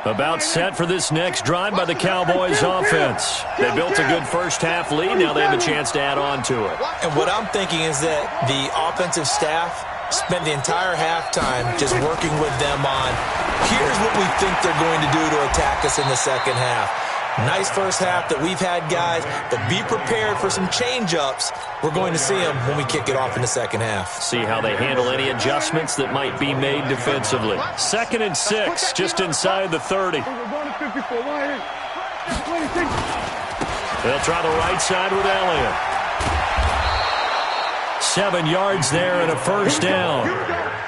About set for this next drive by the Cowboys offense. They built a good first-half lead. Now they have a chance to add on to it. And what I'm thinking is that the offensive staff spent the entire halftime just working with them on, here's what we think they're going to do to attack us in the second half. Nice first half that we've had, guys, but be prepared for some change-ups. We're going to see them when we kick it off in the second half. See how they handle any adjustments that might be made defensively. 2nd and 6, just inside the 30. They'll try the right side with Elliott. 7 yards there and a first down.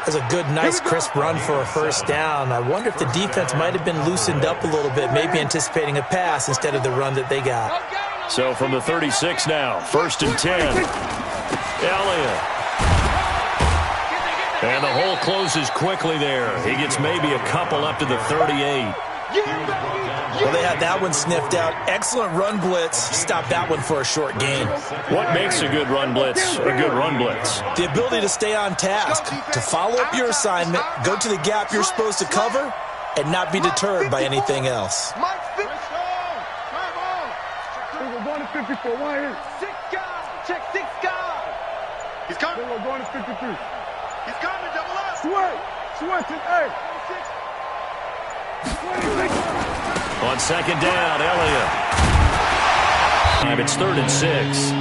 That's a good, nice, crisp run for a first down. I wonder if the defense might have been loosened up a little bit, maybe anticipating a pass instead of the run that they got. So from the 36 now, 1st and 10. Elliott. And the hole closes quickly there. He gets maybe a couple up to the 38. Well, they had that one sniffed out. Excellent run blitz. Stop that one for a short gain. What makes a good run blitz a good run blitz? The ability to stay on task, to follow up your assignment, go to the gap you're supposed to cover, and not be deterred by anything else. Check 6 guys. He's coming. Going to 53. He's coming, double up. Switch it, hey. On 2nd down, Elliott. It's 3rd and 6.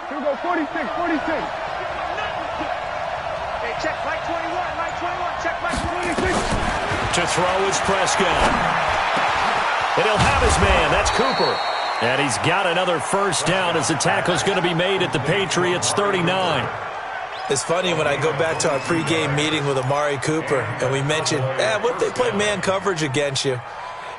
Here we go, 46. Hey, check, Mike 21, check Mike 26. To throw is Prescott. And he'll have his man, that's Cooper. And he's got another first down as the tackle's going to be made at the Patriots 39. It's funny when I go back to our pregame meeting with Amari Cooper, and we mentioned, what if they play man coverage against you?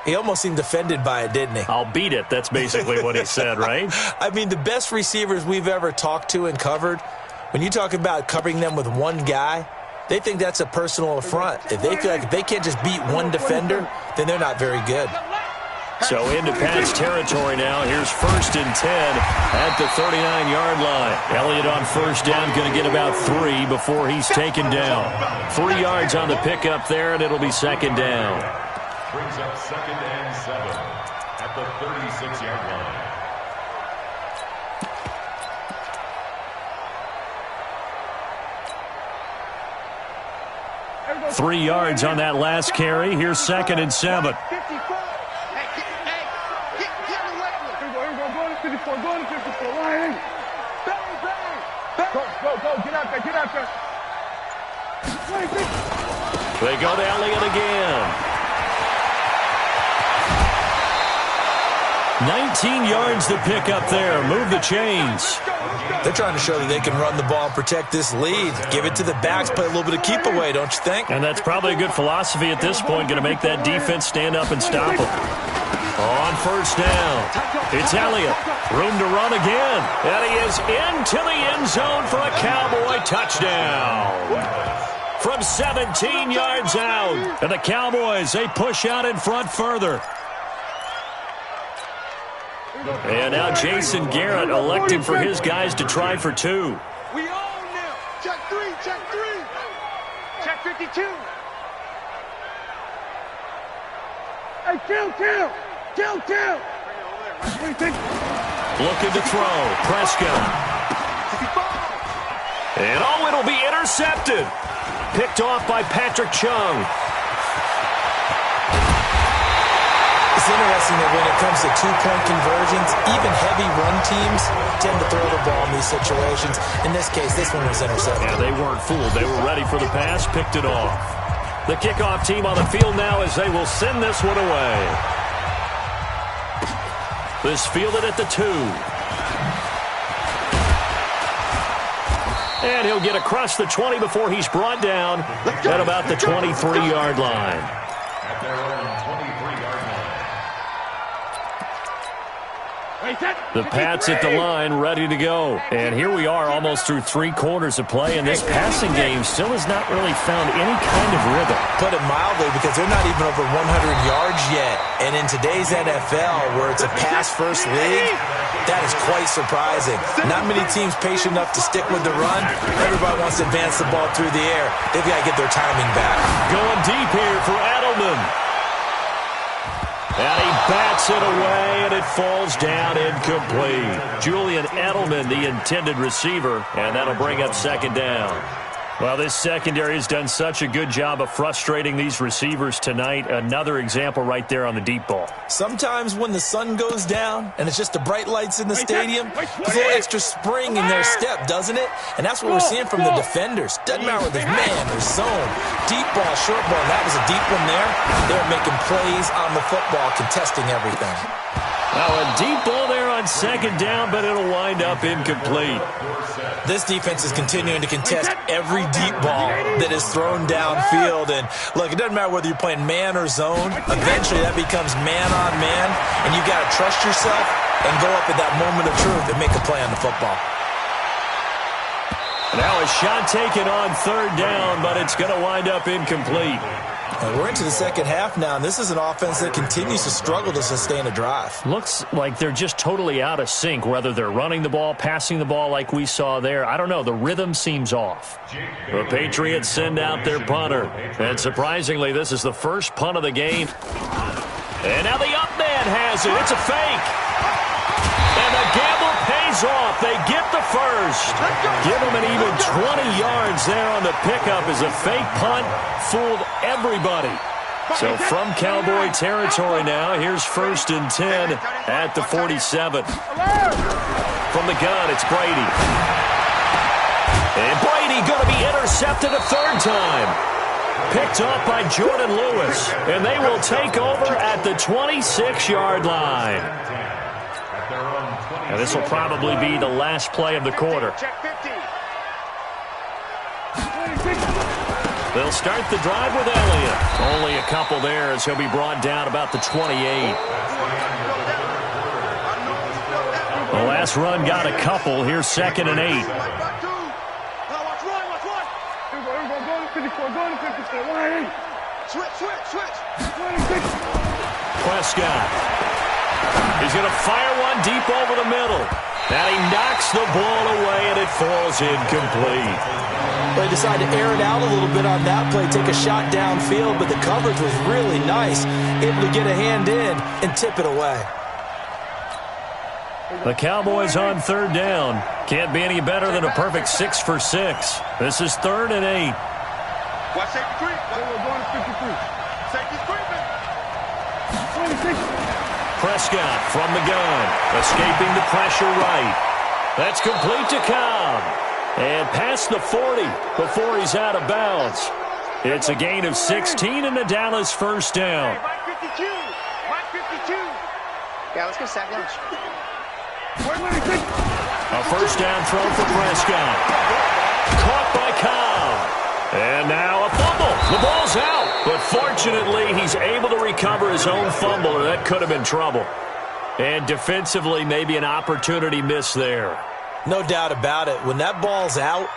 He almost seemed offended by it, didn't he? I'll beat it. That's basically what he said, right? I mean, the best receivers we've ever talked to and covered, when you talk about covering them with one guy, they think that's a personal affront. If they feel like if they can't just beat one defender, then they're not very good. So into Pats territory now. Here's 1st and 10 at the 39-yard line. Elliott on first down, going to get about 3 before he's taken down. 3 yards on the pickup there, and it'll be 2nd down. Brings up 2nd and 7 at the 36-yard line. 3 yards on that last carry. Here's 2nd and 7. Go, get out there. They go to Elliott again. 19 yards to pick up there. Move the chains. They're trying to show that they can run the ball and protect this lead. Give it to the backs, play a little bit of keep away, don't you think? And that's probably a good philosophy at this point. Going to make that defense stand up and stop them. On first down, it's Elliott. Room to run again. And he is into the end zone for a Cowboy touchdown. From 17 yards out. And the Cowboys, they push out in front further. And now Jason Garrett electing for his guys to try for 2. We own them. Check 3. Check 52. Hey, kill. Looking to throw. Prescott. And it'll be intercepted. Picked off by Patrick Chung. It's interesting that when it comes to two-point conversions, even heavy run teams tend to throw the ball in these situations. In this case, this one was intercepted. Yeah, they weren't fooled. They were ready for the pass, picked it off. The kickoff team on the field now as they will send this one away. This fielded at the 2. And he'll get across the 20 before he's brought down at about the 23-yard line. At their own 23-yard line. The Pats at the line, ready to go. And here we are almost through 3 quarters of play, and this passing game still has not really found any kind of rhythm. Put it mildly, because they're not even over 100 yards yet. And in today's NFL, where it's a pass-first league, that is quite surprising. Not many teams patient enough to stick with the run. Everybody wants to advance the ball through the air. They've got to get their timing back. Going deep here for Edelman. And he bats it away, and it falls down incomplete. Julian Edelman, the intended receiver, and that'll bring up second down. Well, this secondary has done such a good job of frustrating these receivers tonight. Another example right there on the deep ball. Sometimes when the sun goes down and it's just the bright lights in the stadium, there's a little extra spring in their step, doesn't it? And that's what we're seeing from the defenders. Doesn't matter whether there's man or zone, deep ball, short ball. And that was a deep one there. They're making plays on the football, contesting everything. Now a deep ball there on second down, but it'll wind up incomplete. This defense is continuing to contest every deep ball that is thrown downfield. And, look, it doesn't matter whether you're playing man or zone. Eventually, that becomes man-on-man, and you've got to trust yourself and go up at that moment of truth and make a play on the football. Now a shot taken on third down, but it's going to wind up incomplete. And we're into the second half now, and this is an offense that continues to struggle to sustain a drive. Looks like they're just totally out of sync, whether they're running the ball, passing the ball like we saw there. I don't know. The rhythm seems off. The Patriots send out their punter. And surprisingly, this is the first punt of the game. And now the up man has it. It's a fake. And the gamble pays off. They get the first. Give them an even 20 yards there on the pickup as a fake punt fooled everybody. So from Cowboy territory now, here's 1st and 10 at the 47. From the gun, it's Brady. And Brady going to be intercepted a third time. Picked off by Jordan Lewis. And they will take over at the 26-yard line. And this will probably be the last play of the quarter. They'll start the drive with Elliott. Only a couple there as he'll be brought down about the 28. The last run got a couple. Here's 2nd and 8. Prescott. He's going to fire one deep over the middle. And he knocks the ball away, and it falls incomplete. They decided to air it out a little bit on that play, take a shot downfield, but the coverage was really nice, able to get a hand in and tip it away. The Cowboys on third down. Can't be any better than a perfect 6 for 6. This is 3rd and 8. Watch safety creep. We're going to 53. Safety's creeping. 26. Prescott from the gun, escaping the pressure right. That's complete to Cobb. And past the 40 before he's out of bounds. It's a gain of 16 and a Dallas first down. Mike 52. Mike 52. Yeah, let's go sack lunch. A first down throw for Prescott. Caught by Cobb. And now a fumble. The ball's out. But fortunately, he's able to recover his own fumble, or that could have been trouble. And defensively, maybe an opportunity miss there. No doubt about it. When that ball's out,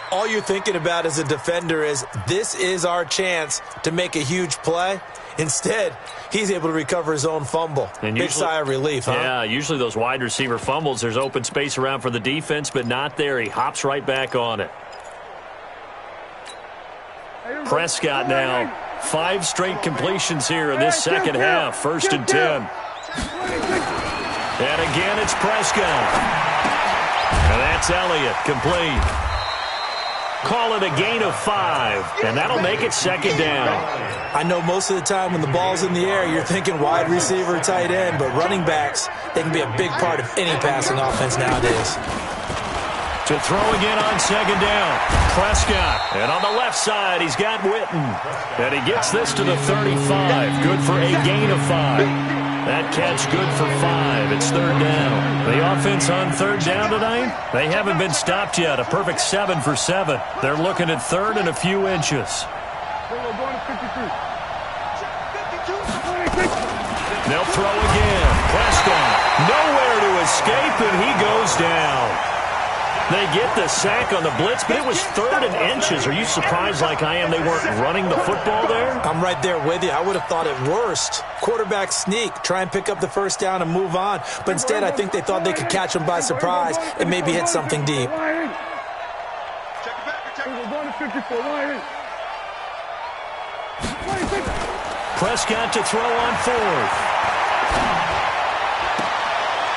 all you're thinking about as a defender is, this is our chance to make a huge play. Instead, he's able to recover his own fumble. And big sigh of relief, huh? Yeah, usually those wide receiver fumbles, there's open space around for the defense, but not there. He hops right back on it. Prescott now, 5 straight completions here in this second half. 1st and 10. And again, it's Prescott. And that's Elliott, complete. Call it a gain of 5, and that'll make it 2nd down. I know most of the time when the ball's in the air, you're thinking wide receiver, tight end, but running backs, they can be a big part of any passing offense nowadays. To throw again on 2nd down, Prescott. And on the left side, he's got Witten. And he gets this to the 35. Good for a gain of 5. That catch good for 5. It's 3rd down. The offense on 3rd down tonight, they haven't been stopped yet. A perfect 7 for 7. They're looking at 3rd and a few inches. They'll throw again. Prescott nowhere to escape, and he goes down. They get the sack on the blitz, but it was 3rd and inches. Are you surprised like I am they weren't running the football there? I'm right there with you. I would have thought it worst. Quarterback sneak, try and pick up the first down and move on. But instead, I think they thought they could catch him by surprise and maybe hit something deep. Prescott to throw on 4th.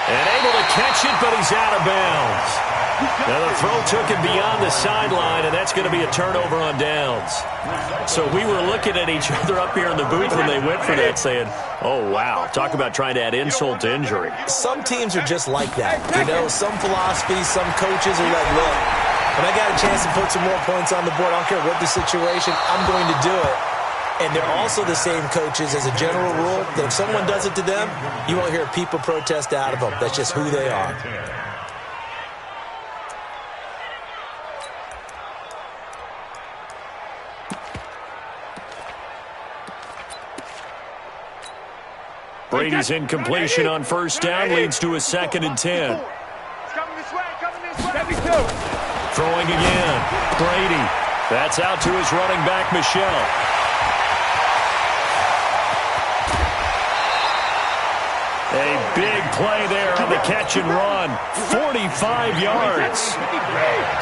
And able to catch it, but he's out of bounds. Now the throw took him beyond the sideline, and that's going to be a turnover on downs. So we were looking at each other up here in the booth when they went for that saying, oh, wow, talk about trying to add insult to injury. Some teams are just like that. You know, some philosophies, some coaches are like, look, when I got a chance to put some more points on the board, I don't care what the situation, I'm going to do it. And they're also the same coaches as a general rule that if someone does it to them, you won't hear people protest out of them. That's just who they are. Brady's incompletion on first down leads to a 2nd and 10. Throwing again. Brady. That's out to his running back, Michelle. A big play there on the catch and run. 45 yards.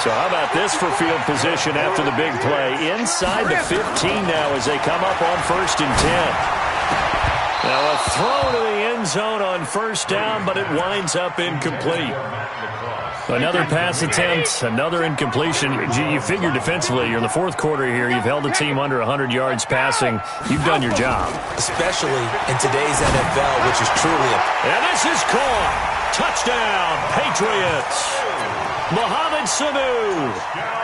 So how about this for field position after the big play? Inside the 15 now as they come up on 1st and 10. Now a throw to the end zone on first down, but it winds up incomplete. Another pass attempt, another incompletion. You figure defensively, you're in the 4th quarter here. You've held the team under 100 yards passing. You've done your job. Especially in today's NFL, which is truly And this is caught. Touchdown, Patriots. Mohamed Sanu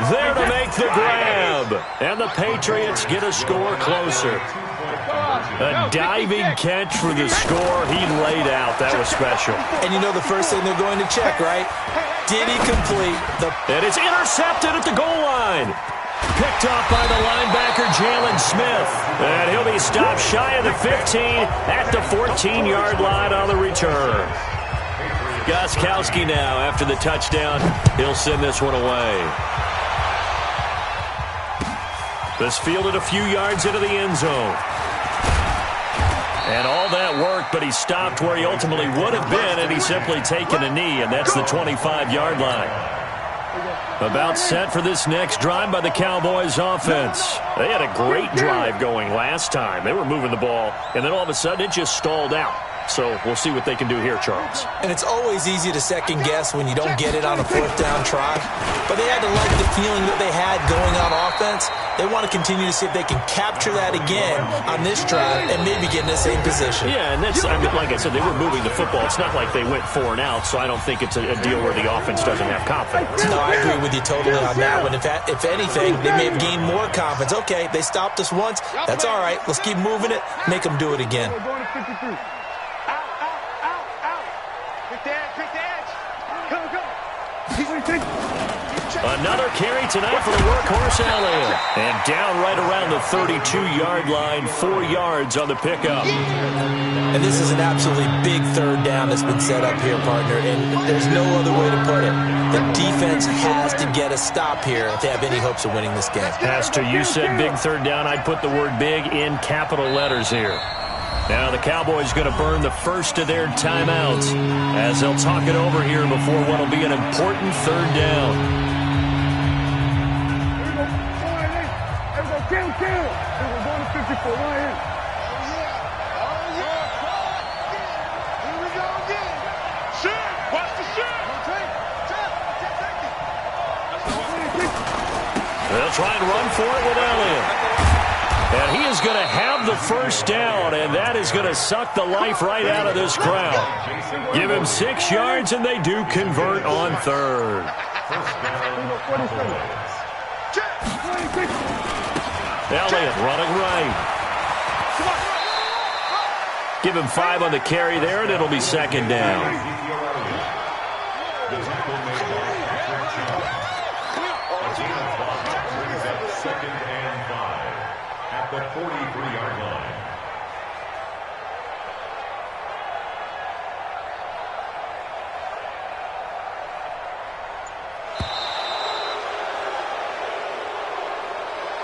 there to make the grab. And the Patriots get a score closer. A diving catch for the score. He laid out. That was special. And you know the first thing they're going to check, right? Did he complete the... And it's intercepted at the goal line. Picked off by the linebacker, Jalen Smith. And he'll be stopped shy of the 15 at the 14-yard line on the return. Gostkowski now after the touchdown. He'll send this one away. This fielded a few yards into the end zone. And all that work, but he stopped where he ultimately would have been, and he's simply taken a knee, and that's the 25-yard line. About set for this next drive by the Cowboys offense. They had a great drive going last time. They were moving the ball, and then all of a sudden it just stalled out. So we'll see what they can do here, Charles. And it's always easy to second guess when you don't get it on a 4th down try. But they had to like the feeling that they had going on offense. They want to continue to see if they can capture that again on this drive and maybe get in the same position. Yeah, and that's, I mean, like I said, they were moving the football. It's not like they went 4 and out, so I don't think it's a deal where the offense doesn't have confidence. No, I agree with you totally on that one. If anything, they may have gained more confidence. Okay, they stopped us once. That's all right. Let's keep moving it. Make them do it again. Another carry tonight for the workhorse Elliott. And down right around the 32-yard line, 4 yards on the pickup. And this is an absolutely big 3rd down that's been set up here, partner. And there's no other way to put it. The defense has to get a stop here if they have any hopes of winning this game. Has to. You said big 3rd down. I'd put the word big in capital letters here. Now the Cowboys going to burn the first of their timeouts as they'll talk it over here before what will be an important 3rd down. They'll try and run for it with Elliott. And he is going to have the first down, and that is going to suck the life right out of this crowd. Give him 6 yards, and they do convert on 3rd. Elliott running right. Give him 5 on the carry there, and it'll be 2nd down. At the 43-yard line.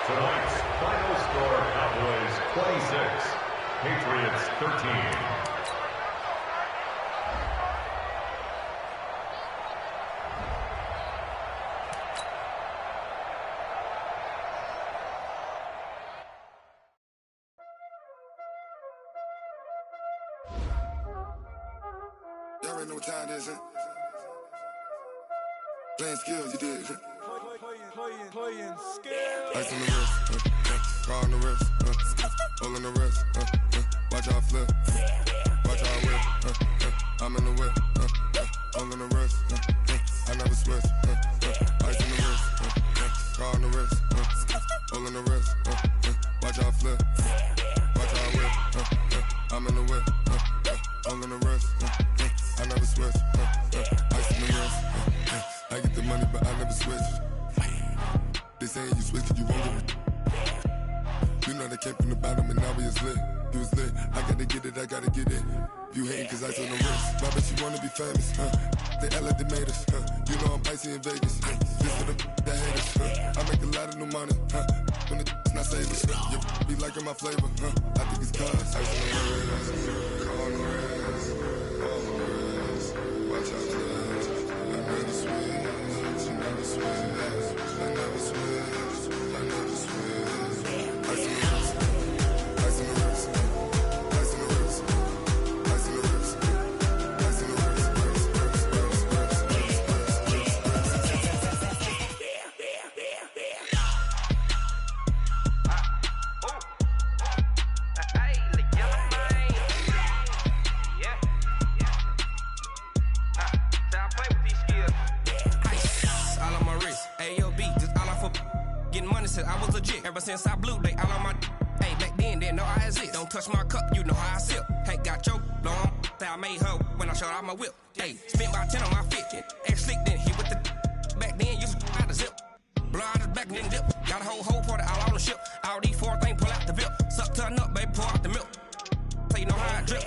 Tonight's final score, Cowboys 26, Patriots 13. Y'all already know what time it is, huh? Playing skills, you did. Playing skills. Ice on the wrist, car on the wrist, hole in the wrist, watch how I flip, watch how I whip, I'm in the whip, hole in the wrist, I never switch, ice on the wrist, car on the wrist, hole in the wrist, watch how I flip, watch how I whip, I'm in the whip, hole in the wrist, I never switch, ice on the wrist, I get the money but I never switch. They saying you switch cause you won't get it. You know they came from the bottom and now we is lit. You was lit, I gotta get it, I gotta get it. You hating cause ice on the wrist. Why bet you wanna be famous, They act like they made us, You know I'm icy in Vegas, This for the that hate us, I make a lot of new money, When the not save us, You be liking my flavor, I think it's cause ice on the wrist, car on the wrist, all on the wrist. Watch out for this, I never switch, you never switch. I never switch, I never switch. Ice on the wrist, ice on the wrist, ice on the wrist, ice on the wrist, ice on the I was legit. Ever since I blew, they all on my. Hey, back then, didn't know I exist. Don't touch my cup, you know how I sip. Hey, got your long. I made her when I showed out my whip. Hey, spent about 10 on my fit. Ex-slick, then hit with the. Back then, used to out the zip. Blow out his back and then dip. Got a whole party all on the ship. All these 4 things, pull out the VIP. Suck to a nut, baby, pour out the milk. So you know how I drip.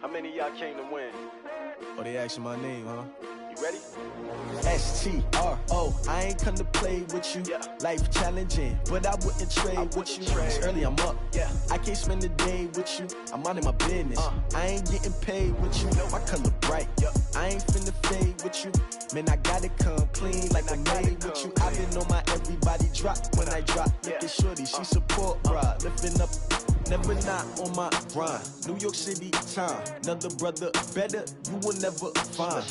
How many of y'all came to win? Oh, they asking my name, huh? You ready? S-T-R-O, I ain't come to play with you. Yeah. Life challenging, but I wouldn't trade with you. It's early, I'm up. Yeah. I can't spend the day with you. I'm minding my business. I ain't getting paid with you. My color bright. Yeah. I ain't finna fade with you. Man, I gotta come clean like I'm made with you. I've been on my everybody drop when I drop. Look at shorty, she support ride. Lifting up, never not on my grind. New York City time. Another brother better, you will never find.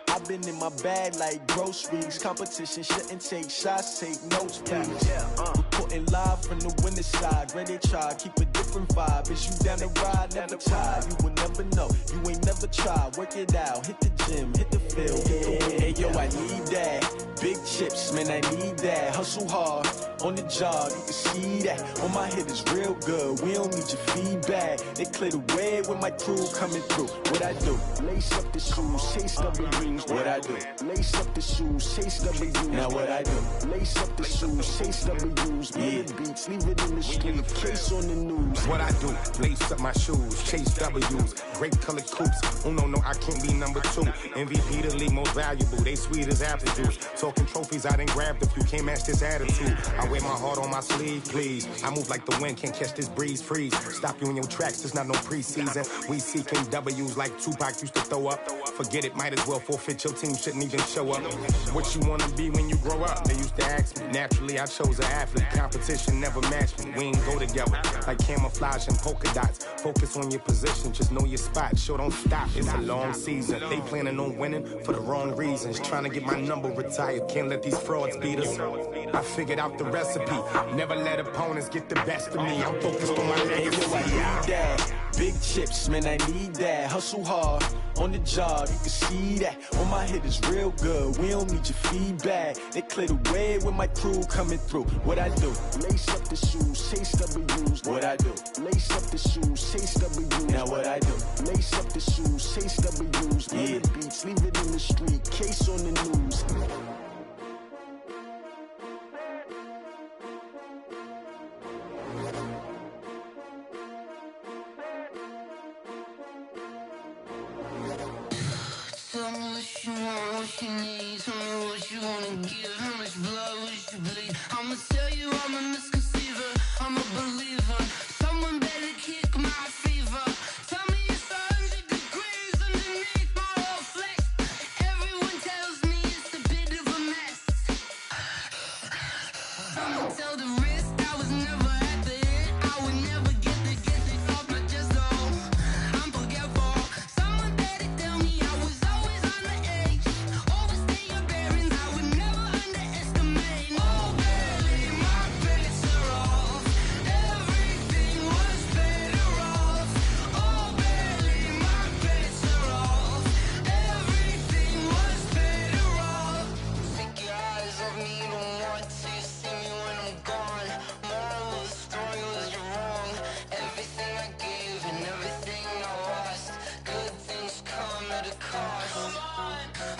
I've been in my bag like groceries. Competition shouldn't take shots, take notes, please. Reporting live from the winning side. Ready to try, keep a different vibe. Is you down the ride, never tired. You will never know, you ain't never tried. Work it out, hit the gym, hit the field, hit the win. Hey yo, I need that. Big chips, man, I need that. Hustle hard, on the job, you can see that. On my head is real good, we don't need your feedback. They clear the way with my crew coming through. What I do? Lace up the shoes, chase W's. What I do? Lace up the shoes, chase W's. Now what I do? Lace up the shoes, chase W's. Yeah. Beats beats, leave it in the street. Case on the news. What I do, lace up my shoes, chase W's, great colored coops. Uno, no, I can't be number 2. MVP the league, most valuable. They sweet as apple juice. Talking trophies, I done grabbed a few. Can't match this attitude. I wear my heart on my sleeve, please. I move like the wind, can't catch this breeze. Freeze. Stop you in your tracks. There's not no preseason. We seeking W's like Tupac used to throw up. Forget it, might as well forfeit. Your team shouldn't even show up. What you wanna be when you grow up? They used to ask me. Naturally, I chose an athlete. Competition never matched me. We ain't go together like camouflage and polka dots. Focus on your position, just know your spot. Sure, don't stop. It's a long season. They planning on winning for the wrong reasons. Trying to get my number retired. Can't let these frauds beat us. I figured out the recipe. Never let opponents get the best of me. I'm focused on my legacy. Big chips, man, I need that. Hustle hard on the job, you can see that. On my hit is real good, we don't need your feedback. They clear the way with my crew coming through. What I do? Lace up the shoes, chase W's. What I do? Lace up the shoes, chase W's. Now what I do? Lace up the shoes, chase W's. Yeah. The beats, leave it in the street, case on the news. Tell me what you want, what you need. Tell me what you wanna give. How much blood would you bleed? I'ma tell you I'm a misconceiver. I'm a believer. Someone better kick my fever. Tell me it's 100 degrees underneath my whole flesh. Everyone tells me it's a bit of a mess. I'ma tell the risk I was never at the hit. I would never get it off my chest though. I'm forgetful. Someone better tell me I was always on the edge. Overstay your bearings, I would never underestimate. Oh baby, my bets are off. Everything was better off. Oh baby, my bets are off. Everything was better off. Take your eyes off me, you don't want to see me when I'm gone. Moral of the story was you're wrong. Everything I gave and everything I lost. Good things come at a cost.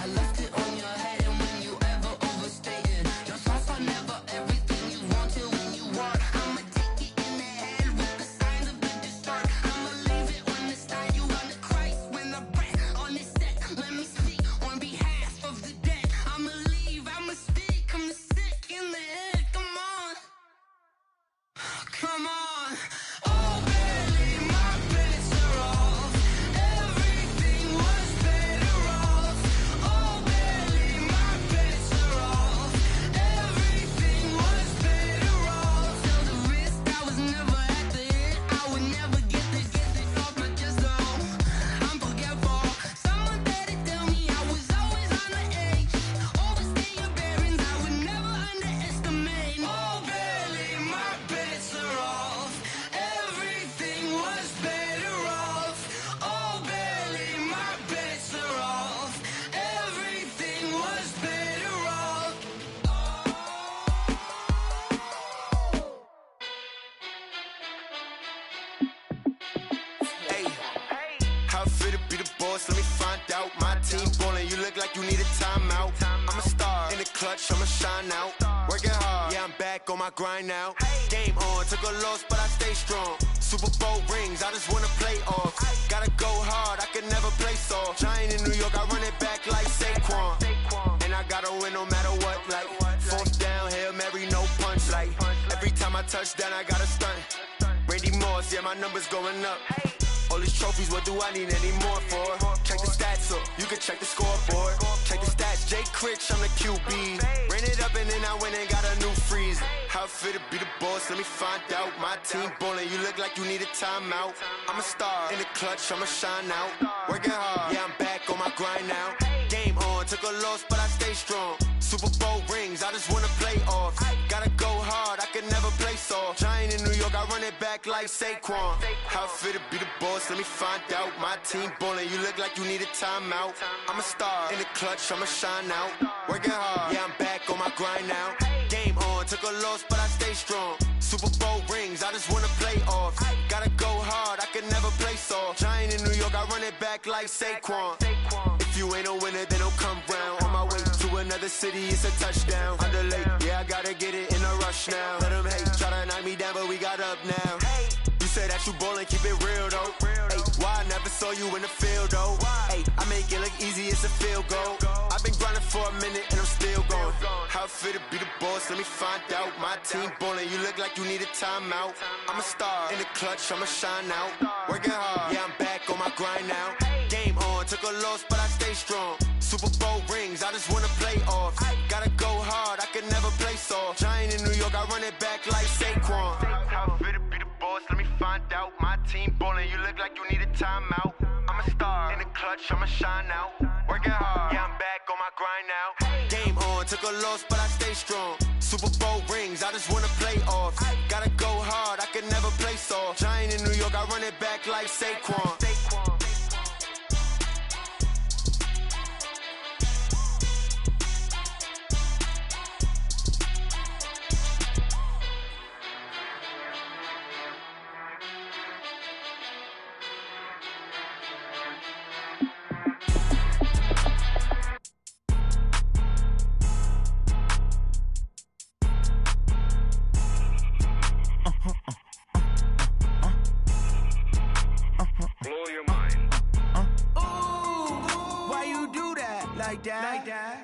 I left it on your head, and when you ever overstated, your thoughts are never everything you wanted when you want. I'ma take it in the head with the signs of the distort. I'ma leave it on the side. You on the Christ when the breath on this set. Let me speak on behalf of the dead. I'ma leave, I'ma speak. I'm the sick in the head. Come on, come on. Oh baby, my bets are off. Everything was better off. Oh baby, my bets are off. Everything was better off. Tell the risk I was never at the hit. I would never get it off my chest though. I'm forgetful. Someone better tell me I was always on the edge. Overstay your bearings, I would never underestimate. Oh baby, my bets are off. Everything was better off. Oh baby, my bets are off. Everything was better off. Hey, how it feel to be the boss? Let me find out. My team ballin', you look like you need a timeout. I'm a star in the clutch, I'ma shine out. Working hard, yeah, I'm back on my grind now. Game on, took a loss, but I stay strong. Super Bowl rings, I just wanna play off. Gotta go hard, I could never play soft. Giant in New York, I run it back like Saquon. And I gotta win no matter what, like fourth down, Hail Mary, no punch. Like every time I touch down, I gotta stunt. Randy Moss, yeah, my numbers going up. All these trophies, what do I need any more for? Check the stats up, you can check the scoreboard. Check the stats, Jake Critch, I'm the QB. Ran it up and then I went and got a new freeze. How it feel to be the boss, let me find out. My team ballin', you look like you need a timeout. I'm a star in the clutch, I'ma shine out. Working hard, yeah, I'm back on my grind now. Game on, took a loss, but I stay strong. Super Bowl rings, I just wanna play off. Gotta go hard, I could never play soft. Giant in New York, I run it back like Saquon. How it feel to be the boss, let me find out. My team ballin', you look like you need a timeout. I'm a star in the clutch, I'ma shine out. Working hard, yeah, I'm back on my grind now. Game on, took a loss, but I stay strong. Super Bowl rings, I just wanna play off. Gotta go hard, I could never play soft. Giant in New York, I run it back like Saquon. If you ain't a winner, then don't come round. On my way to another city, it's a touchdown. Underlay, yeah, I gotta get it in a rush now. Let them hate, try to knock me me down, but we got up now. You say that you ballin', keep it real though. Ay, why I never saw you in the field though? Ay, I make it look easy, it's a field goal. I've been grinding for a minute and I'm still going. How it feel to be the boss, let me find out. My team ballin', you look like you need a timeout. I'm a star in the clutch, I'ma shine out. Working hard, yeah, I'm back on my grind now. Game on, took a loss, but I stay strong. Super Bowl rings, I just wanna play off. Gotta go hard, I can never play soft. Giant in New York, I run it back like Saquon. How it feel to be the boss, let me find out. My team ballin', you look like you need a timeout. I'm a star in the clutch, I'ma shine out. Working hard, yeah, I'm back on my grind now. Game on, took a loss, but I stay strong. Super Bowl rings, I just wanna play off. Gotta go hard, I can never play soft. Giant in New York, I run it back like Saquon.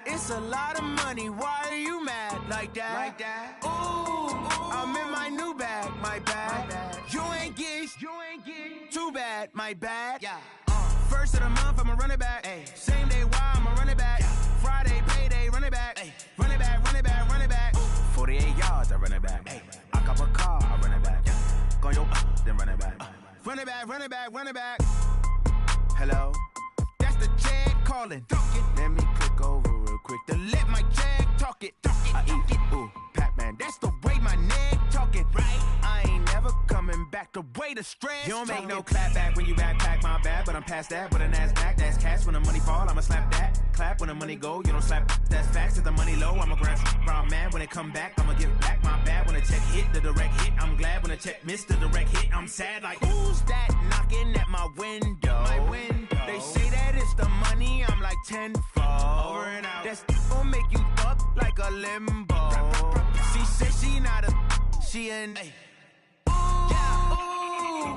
It's a lot of money, why are you mad like that? Ooh, I'm in my new bag, my bad. You ain't get too bad, my bad. Yeah. First of the month, I'ma run it back. Ay. Same day, why I'ma run it back. Friday, payday, run it back. Ay. Run it back, run it back, run it back. 48 yards, I run it back. Ay. I cop a car, I run it back. Go yo, then run it back. Run it back, run it back, run it back. Hello? That's the jag calling. Let me click over real quick to let my jag talk it. I eat it, ooh, Pac-Man. That's the way my neck talking. Right? I ain't never coming back the way the stress. You don't make no clap back when you backpack, my bad. But I'm past that with a NASDAQ. That's cash when the money fall, I'ma slap that. Clap when the money go, you don't slap. That's facts. If the money low, I'ma grab brown man. When it come back, I'ma give back my bad. When the check hit, the direct hit. I'm glad when the check missed the direct hit. I'm sad like, who's that knocking at my window? My window. They say that it's the money, I'm like tenfold. Over and out. That's gon' make you up like a limbo. She said she not a, she an. Ay. Yeah, ooh,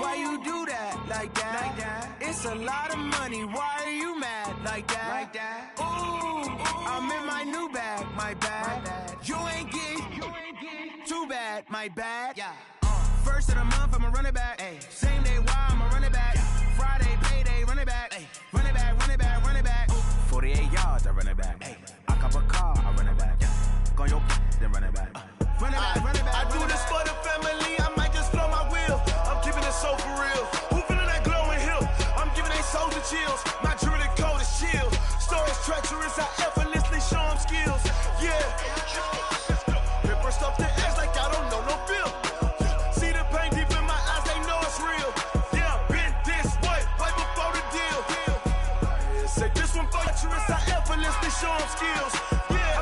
why you do that like that? It's a lot of money, why are you mad like that? Ooh, I'm in my new bag, my bad. You ain't get too bad, my bad. Yeah. First of the month, I'ma run it back. Ay. Same day, why I'ma run it back. Friday, payday, run it back. Ay. Run it back, run it back, run it back. 48 yards, I run it back. Ay. I cop a car, I run it back. Go yo, then run it back. Run it back, run it back. I do this for the family, I might just blow my wheel. I'm keeping it so for real. Who feeling that glowing hill? I'm giving they souls the chills. My jewelry code is chill. Stories treacherous, I effortlessly show them skills. Yeah. Paper stuff the edge like I don't know no feel. See the pain deep in my eyes, they know it's real. Yeah, been this way, way before the deal. Say this one for treacherous, I effortlessly show them skills. Yeah,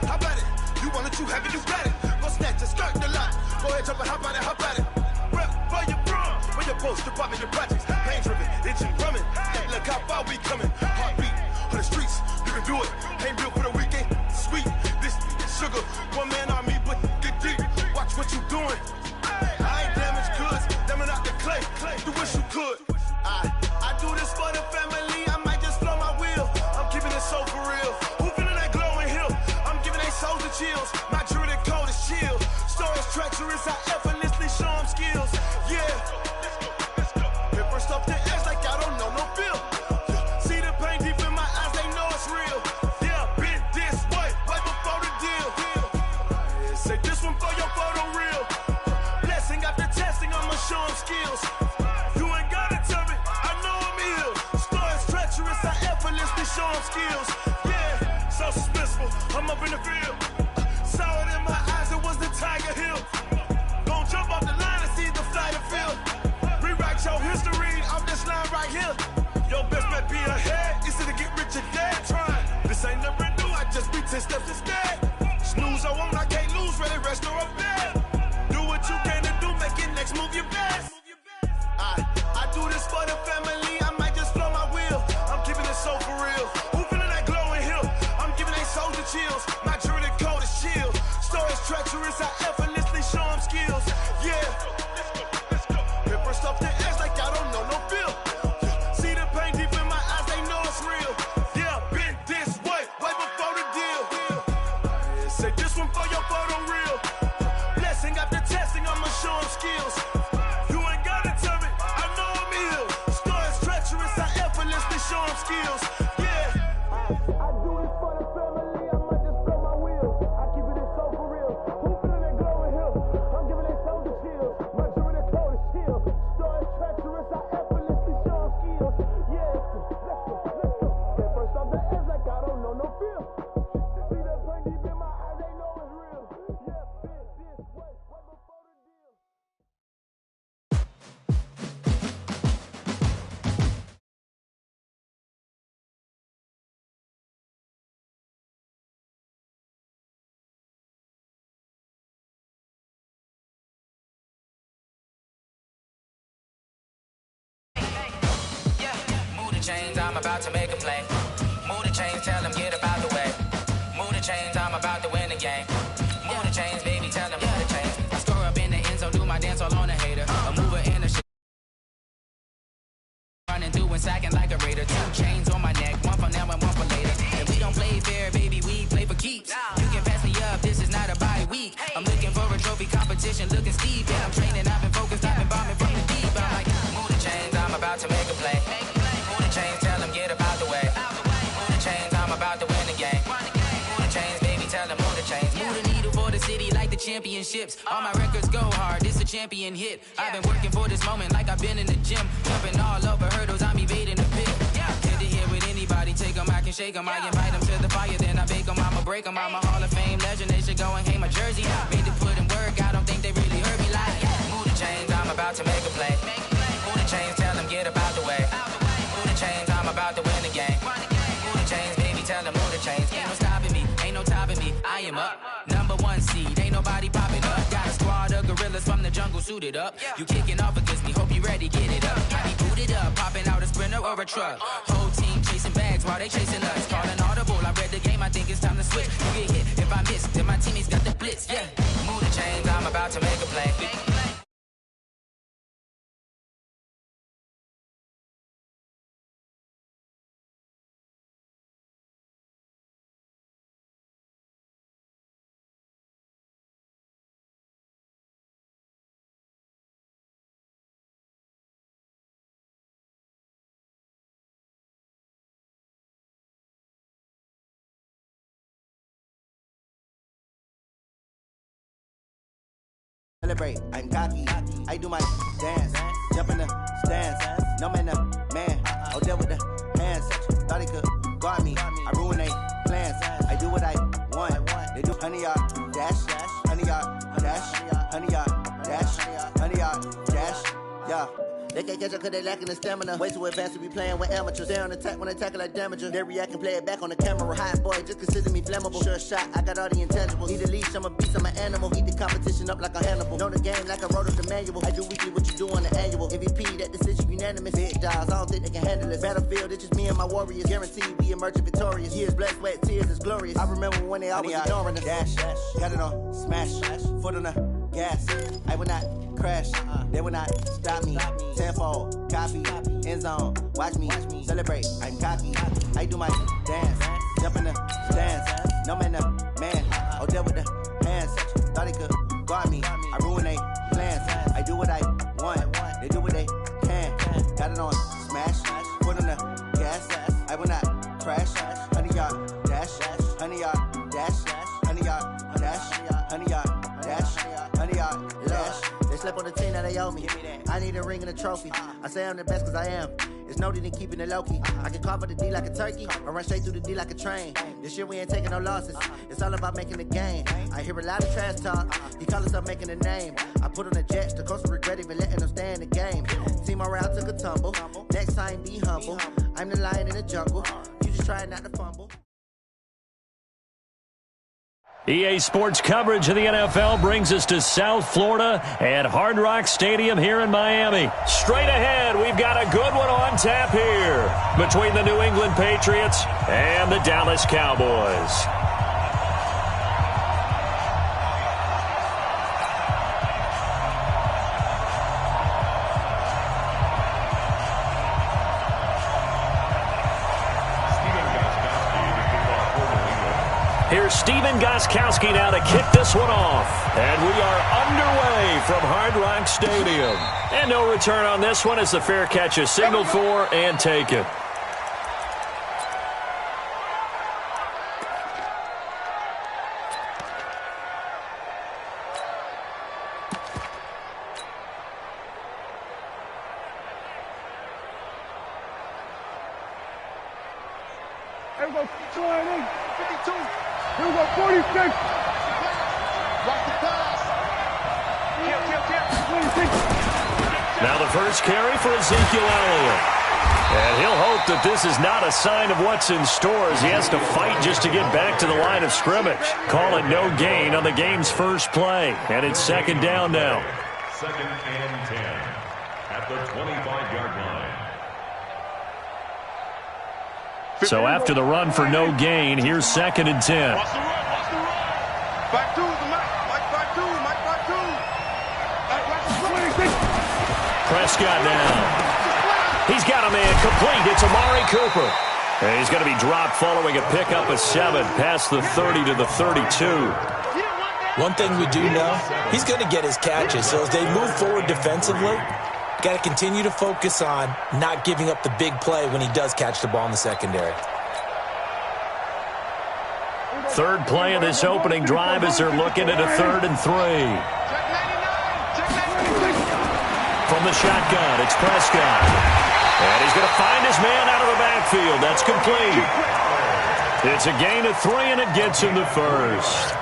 how about it? You want it, you have it, you got it. Go snatch it, skirt the lot. Go ahead, jump it, hop on it, hop on it. Rep for your brum, for your post, your pop, your projects. Pain driven, itching, drumming. Hey, look how far we coming. Heartbeat for the streets, you can do it. Ain't built for the weekend. Sweet, this sugar, one man army, but get deep. Watch what you doing. I ain't damaged goods, damn it out the clay. You wish you could. I do this for the family, I might just blow my wheel. I'm keeping it so for real. Who feeling that glowing hill? I'm giving they souls the chills. My jewelry code is chill. Stories treacherous, I effortlessly show them skills. Yeah. Paper stuff the edge like I don't know no feel. See the pain deep in my eyes, they know it's real. Yeah, been this way, way before the deal. Say this one for your photo real. Blessing after testing, I'ma show them skills. You ain't gotta tell me, I know I'm ill. Stories treacherous, I effortlessly show them skills. Yeah, so suspenseful, I'm up in the field. Saw it in my eyes, it was the Tiger Hill. Gon' jump off the line and see the flight of field. Rewrite your history off this line right here. Your best bet be ahead, easy to get rich or dead trying. This ain't never new, I just be 10 steps instead. Snooze I won't, I can't lose, ready, rest or a bed. Do what you can to do, make it next move your best. I do this for the family, I might just blow my wheel. I'm keeping it so for real. Who feeling that glowing hill? I'm giving they souls the chills. My jewelry show them skills. You ain't gotta tell me, I know I'm ill. Stories treacherous, I effortlessly show them skills. Yeah. I do this for the family, I might just throw my wheel. I keep it so for real. Who feeling that glowing hill? I'm giving they soldier chills. My jewelry the coldest chill. Stories treacherous, I effortlessly show them skills. Yeah, let's go. Get first off the edge like I don't know no feel. See that pain deep in my eyes, they know it's real. Yeah, fit this way, way before the deal. Move the chains, I'm about to make a play. Move the chains, tell them get about the way. Move the chains, I'm about to win the game. Move the chains, baby, tell them move the chains. I score up in the end zone, do my dance all on a hater. A mover in the shit. Running through and sacking like a raider. 2 chains on my neck, one for now and one for later. If we don't play fair, baby, we play for keeps. You can pass me up, this is not a bye week. I'm looking for a trophy competition, looking steep. And I'm training, I've been focused, I've been bombing from the deep. I'm like, move the chains, I'm about to make a play. Move the chains, tell them get about the way. Move the chains, I'm about to win the game. Move the chains, baby, tell them move the chains. Move the needle for the city like the championships. All my records go hard, this a champion hit. I've been working for this moment like I've been in the gym. Jumping all over hurdles, I'm evading the pit. Head to head with anybody, take them, I can shake them. I invite them to the fire, then I bake them, I'ma break them. I'm a Hall of Fame legend, they should go and hang my jersey. Made to put in work, I don't think they really heard me like. Move the chains, I'm about to make a play. Move the chains, tell them get about the way. Move the chains, I'm about to win the game. Move the chains, baby, tell them move the chains. Ain't no stopping me, ain't no topping me. I am up, number 1 seed, ain't nobody popping up. Got a squad of gorillas from the jungle suited up. You kicking off against me, hope you ready, get it up. I be booted up, popping out a sprinter or a truck. Whole team chasing bags while they chasing us. Calling audible, I read the game, I think it's time to switch. You get hit, if I miss, then my teammates got the blitz, yeah. Move the chains, I'm about to make a play. Celebrate, I'm cocky. I do my dance, jump in the stands. No man, man. Oh, there with the hands. Thought he could guard me. I ruin they plans. I do what I want. They do 100-yard dash, 100-yard dash, 100-yard dash, 100-yard dash. Yeah. They can't catch up cause they lacking the stamina. Way too advanced to be playing with amateurs. They on attack when they tackle like damager. They react and play it back on the camera. Hot boy, just consider me flammable. Sure shot, I got all the intangibles. Need a leash, I'm a beast, I'm an animal. Heat the competition up like a Hannibal. Know the game like I wrote up the manual. I do weekly what you do on the annual. MVP, that decision unanimous. Big dogs, I don't think they can handle it. Battlefield, it's just me and my warriors. Guaranteed we emerging victorious. Years, blood, sweat, tears, it's glorious. I remember when they always ignoring us. Dash, got it on, smash, foot on the gas. I will not crash, they will not stop me. Tenfold, copy, end zone, watch me celebrate. I'm cocky, I do my dance, jump in the stands. No man, man. Oh, there with the hands. Thought he could guard me. I ruin they plans. I do what I want. They do what they can. Got it on smash, foot on the gas. I will not crash. 100-yard dash, 100-yard dash, 100-yard dash, 100-yard dash, 100-yard dash. They slept on the team that they owe me. I need a ring and a trophy. I say I'm the best cause I am. It's no need in keeping it low key. I can carve the D like a turkey or run straight through the D like a train. This year we ain't taking no losses. It's all about making the game. I hear a lot of trash talk. He call us up making a name. I put on the Jets. The coach will regret even letting them stay in the game. Team around took a tumble. Next time be humble. I'm the lion in the jungle. You just try not to fumble. EA Sports coverage of the NFL brings us to South Florida at Hard Rock Stadium here in Miami. Straight ahead, we've got a good one on tap here between the New England Patriots and the Dallas Cowboys. Here's Steven Gostkowski now to kick this one off. And we are underway from Hard Hard Rock Stadium. And no return on this one as the fair catch is signaled for and taken. Here we go, 208, 52. Here we go, 46. Watch the pass. Kill. 26. Now the first carry for Ezekiel Elliott. And he'll hope that this is not a sign of what's in store as he has to fight just to get back to the line of scrimmage. Call it no gain on the game's first play. And it's second down now. 2nd and 10 at the 25-yard line. So after the run for no gain, here's 2nd and 10. Watch the run. Back two, Mike back two. Watch the 26. Prescott now. He's got a man complete. It's Amari Cooper. And he's going to be dropped following a pickup of 7 past the 30 to the 32. One thing we do know, he's going to get his catches. So as they move forward defensively, got to continue to focus on not giving up the big play when he does catch the ball in the secondary. Third play of this opening drive as they're looking at a 3rd and 3. From the shotgun, it's Prescott. And he's going to find his man out of the backfield. That's complete. It's a gain of 3, and it gets him the first.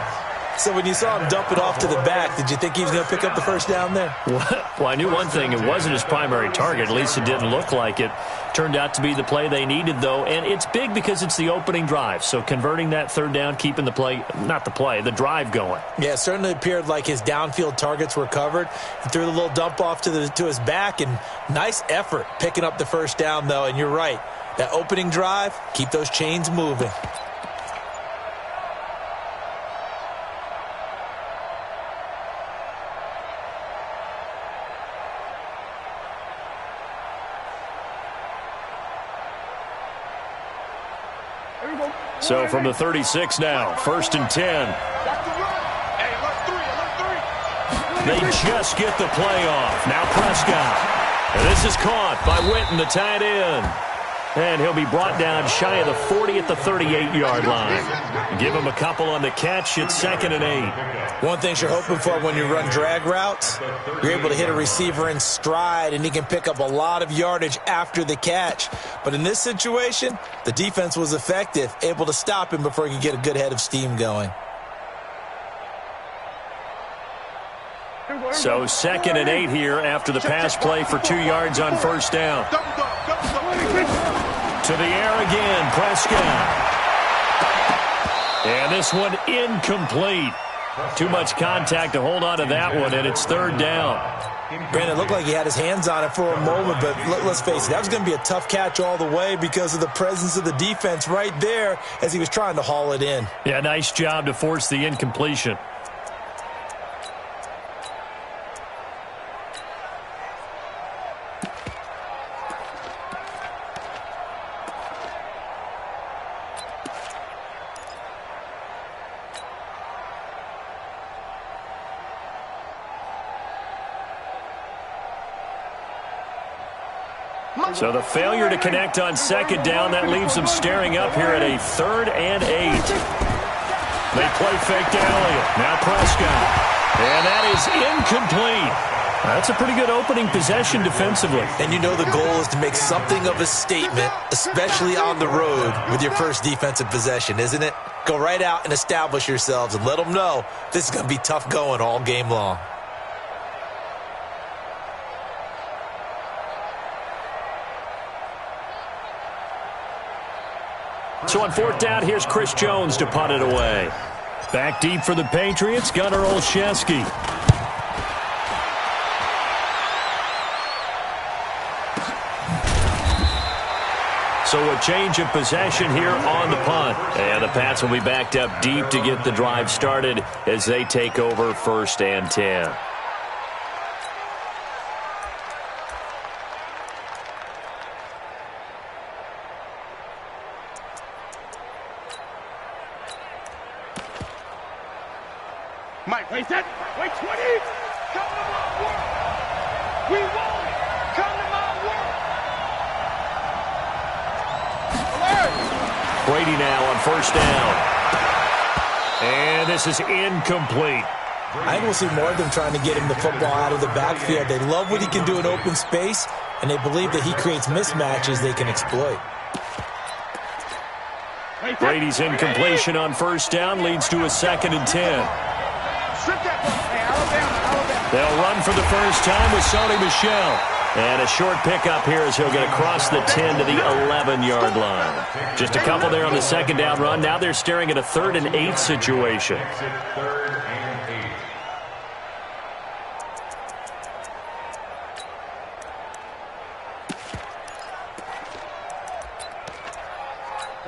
So when you saw him dump it off to the back, did you think he was going to pick up the first down there? Well, I knew one thing. It wasn't his primary target. At least it didn't look like it. Turned out to be the play they needed, though. And it's big because it's the opening drive. So converting that 3rd down, keeping the play, not the play, the drive going. Yeah, it certainly appeared like his downfield targets were covered. He threw the little dump off to his back, and nice effort picking up the first down, though. And you're right. That opening drive, keep those chains moving. So from the 36 now, 1st and 10. They just get the play off. Now Prescott. And this is caught by Witten, the tight end. And he'll be brought down shy of the 40 at the 38-yard line. Give him a couple on the catch. It's 2nd and 8. One thing you're hoping for when you run drag routes, you're able to hit a receiver in stride, and he can pick up a lot of yardage after the catch. But in this situation, the defense was effective, able to stop him before he could get a good head of steam going. So 2nd and 8 here after the pass play for 2 yards on 1st down. To the air again, Prescott. And this one incomplete. Too much contact to hold on to that one, and it's 3rd down. Granted, it looked like he had his hands on it for a moment, but let's face it, that was going to be a tough catch all the way because of the presence of the defense right there as he was trying to haul it in. Yeah, nice job to force the incompletion. So the failure to connect on 2nd down, that leaves them staring up here at a 3rd and 8. They play fake to Elliott. Now Prescott. And that is incomplete. That's a pretty good opening possession defensively. And you know the goal is to make something of a statement, especially on the road with your first defensive possession, isn't it? Go right out and establish yourselves and let them know this is going to be tough going all game long. So on 4th down, here's Chris Jones to punt it away. Back deep for the Patriots, Gunnar Olszewski. So a change of possession here on the punt. And the Pats will be backed up deep to get the drive started as they take over 1st and 10. Mike, wait, set. Wait, 20. Come on, work. We want it. Come to my world. Brady now on first down. And this is incomplete. I think we'll see more of them trying to get him the football out of the backfield. They love what he can do in open space, and they believe that he creates mismatches they can exploit. Brady's incompletion on first down leads to a 2nd and 10. They'll run for the first time with Sony Michel. And a short pickup here as he'll get across the 10 to the 11-yard line. Just a couple there on the 2nd down run. Now they're staring at a 3rd and 8 situation. 3rd and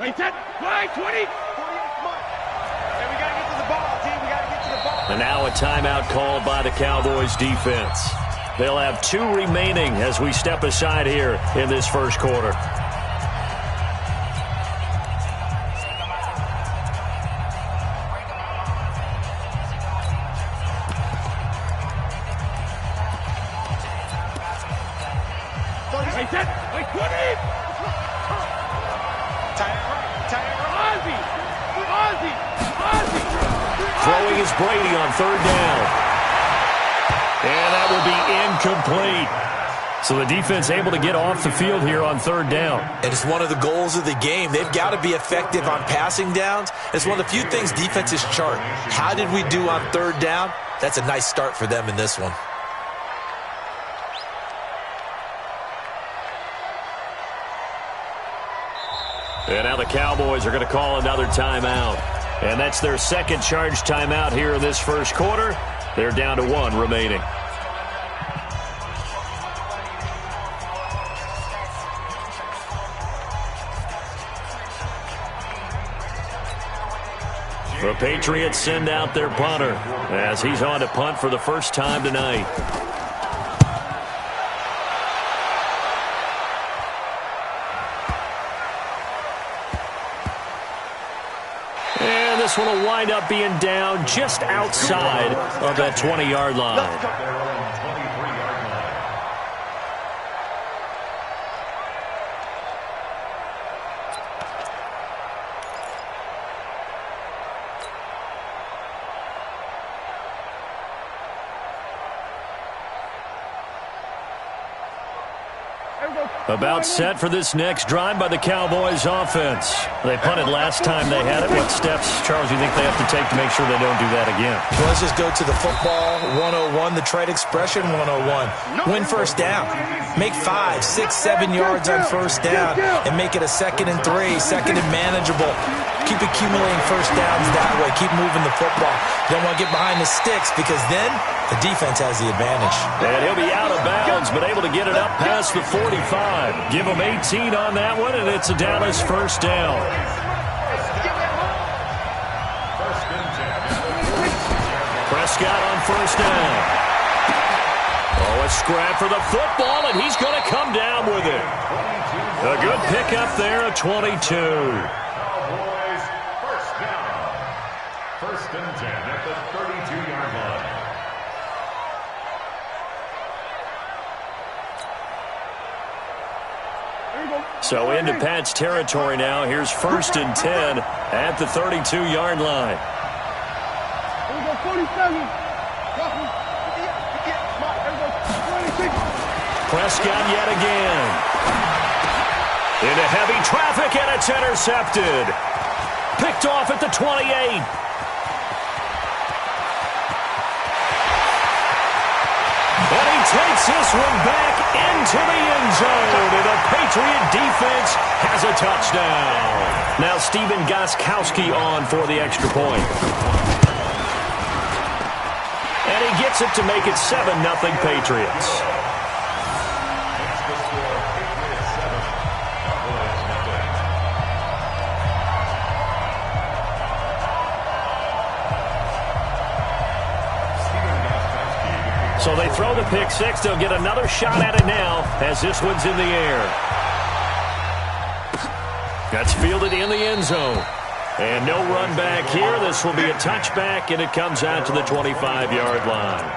8. Wait, 10, 20. And now a timeout called by the Cowboys defense. They'll have 2 remaining as we step aside here in this first quarter. Throwing is Brady on 3rd down. And that will be incomplete. So the defense able to get off the field here on 3rd down. And it's one of the goals of the game. They've got to be effective on passing downs. It's one of the few things defenses chart. How did we do on 3rd down? That's a nice start for them in this one. And now the Cowboys are going to call another timeout. And that's their 2nd charge timeout here in this first quarter. They're down to 1 remaining. The Patriots send out their punter as he's on to punt for the first time tonight. This one will wind up being down just outside of that 20-yard line. About set for this next drive by the Cowboys offense. They punted last time they had it. What steps, Charles, do you think they have to take to make sure they don't do that again? Well, let's just go to the football 101, the trade expression 101. Win first down. Make 5, 6, 7 yards on first down and make it a 2nd and 3, 2nd and manageable. Keep accumulating first downs that way. Keep moving the football. You don't want to get behind the sticks because then the defense has the advantage. And he'll be out of bounds, but able to get it up past the 45. Give him 18 on that one, and it's a Dallas first down. Prescott on first down. Oh, a scrap for the football, and he's going to come down with it. A good pickup there at 22. Cowboys first down. 1st and 10 at the 32-yard line. So into Pat's territory now. Here's 1st and 10 at the 32-yard line. Here we go, 47. Prescott yet again. Into heavy traffic, and it's intercepted. Picked off at the 28. And he takes this one back into the end zone, and the Patriot defense has a touchdown. Now Stephen Gostkowski on for the extra point. And he gets it to make it 7-0 Patriots. So they throw the pick six. They'll get another shot at it now as this one's in the air. That's fielded in the end zone. And no run back here. This will be a touchback, and it comes out to the 25-yard line.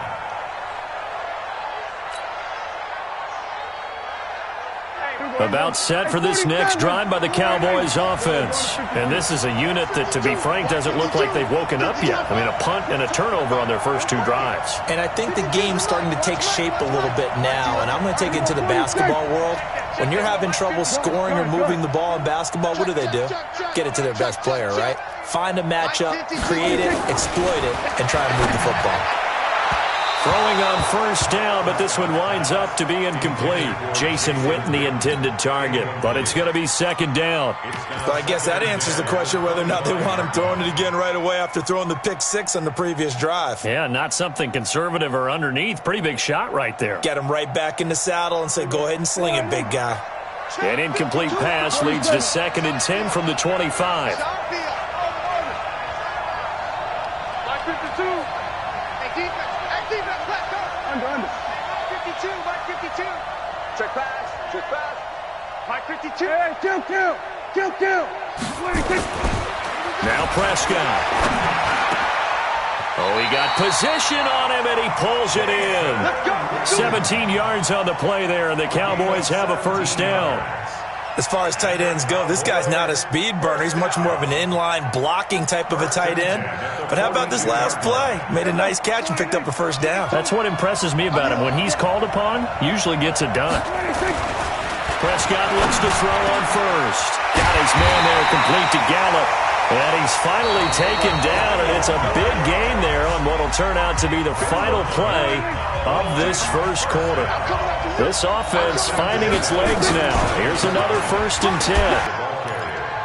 About set for this next drive by the Cowboys offense. And this is a unit that, to be frank, doesn't look like they've woken up yet. I mean, a punt and a turnover on their first 2 drives. And I think the game's starting to take shape a little bit now, and I'm going to take it to the basketball world. When you're having trouble scoring or moving the ball in basketball, what do? Get it to their best player, right? Find a matchup, create it, exploit it, and try and move the football. Throwing on first down, but this one winds up to be incomplete. Jason Witten, the intended target, but it's going to be second down. So I guess that answers the question whether or not they want him throwing it again right away after throwing the pick 6 on the previous drive. Yeah, not something conservative or underneath. Pretty big shot right there. Get him right back in the saddle and say, go ahead and sling it, big guy. An incomplete pass leads to 2nd and 10 from the 25. Check pass. Mike 52. Hey, kill. Now Prescott. Oh, he got position on him, and he pulls it in. 17 yards on the play there, and the Cowboys have a first down. As far as tight ends go, this guy's not a speed burner. He's much more of an inline blocking type of a tight end. But how about this last play? Made a nice catch and picked up a first down. That's what impresses me about him. When he's called upon, usually gets it done. Prescott looks to throw on first. Got his man there, complete to Gallup. And he's finally taken down, and it's a big gain there on what will turn out to be the final play of this first quarter. This offense finding its legs now. Here's another 1st and 10.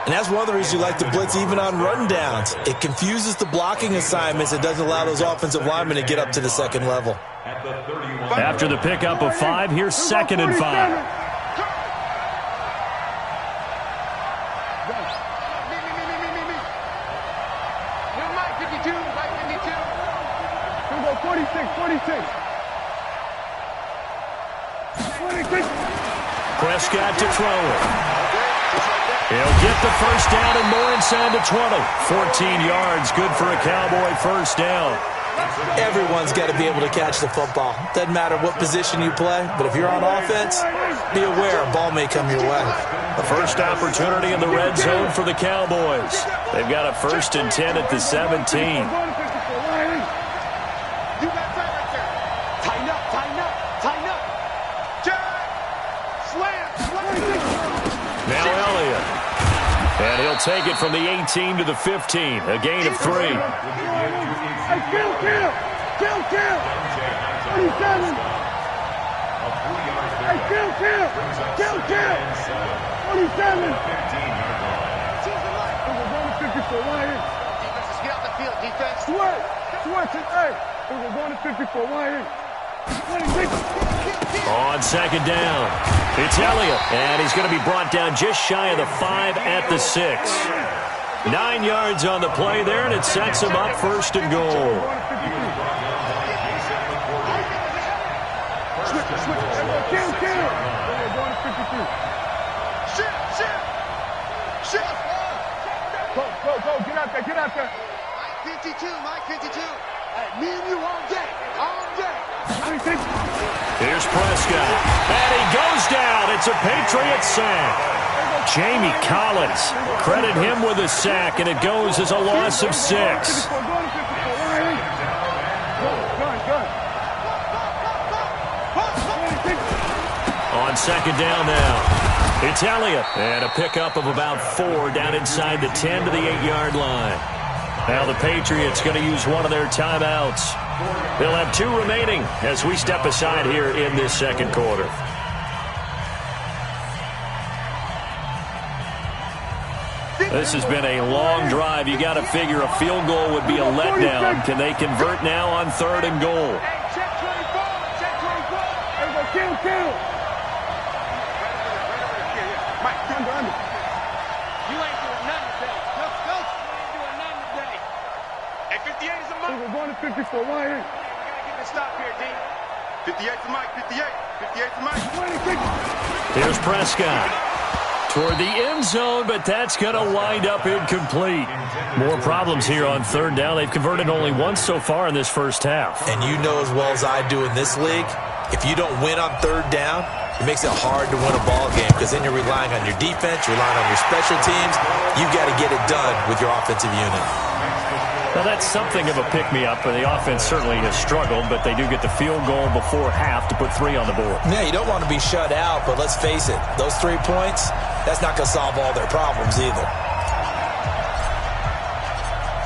And that's one of the reasons you like to blitz even on rundowns. It confuses the blocking assignments. It doesn't allow those offensive linemen to get up to the second level. After the pickup of 5, here's 2nd and 5. Prescott to throw it. He'll get the first down and more inside the 20. 14 yards, good for a Cowboy first down. Everyone's got to be able to catch the football. Doesn't matter what position you play, but if you're on offense, be aware a ball may come your way. The first opportunity in the red zone for the Cowboys. They've got a 1st and 10 at the 17. Now Elliott. And he'll take it from the 18 to the 15. A gain of 3. Kill. 27. Kill. 27. Defense, get off the field, defense. We're going to 54. On second down, it's Elliott, and he's going to be brought down just shy of the 5 at the 6. 9 yards on the play there, and it sets him up 1st and goal. Go, get out there. Mike 52. Hey, me and you all day. Here's Prescott, and he goes down. It's a Patriot sack. Jamie Collins, credit him with a sack, and it goes as a loss of 6. On second down now, it's Elliott, and a pickup of about 4 down inside the 10 to the 8-yard line. Now the Patriots going to use one of their timeouts. They'll have 2 remaining as we step aside here in this second quarter. This has been a long drive. You got to figure a field goal would be a letdown. Can they convert now on 3rd and goal? Kill. We're going to 54. Why here? We gotta get the stop here, D. 58 for Mike. 58 for Mike. Here's Prescott toward the end zone, but that's going to wind up incomplete. More problems here on 3rd down. They've converted only once so far in this first half. And you know as well as I do in this league, if you don't win on third down, it makes it hard to win a ball game because then you're relying on your defense, you're relying on your special teams. You've got to get it done with your offensive unit. Now, that's something of a pick-me-up, and the offense certainly has struggled, but they do get the field goal before half to put 3 on the board. Yeah, you don't want to be shut out, but let's face it, those 3 points, that's not going to solve all their problems either.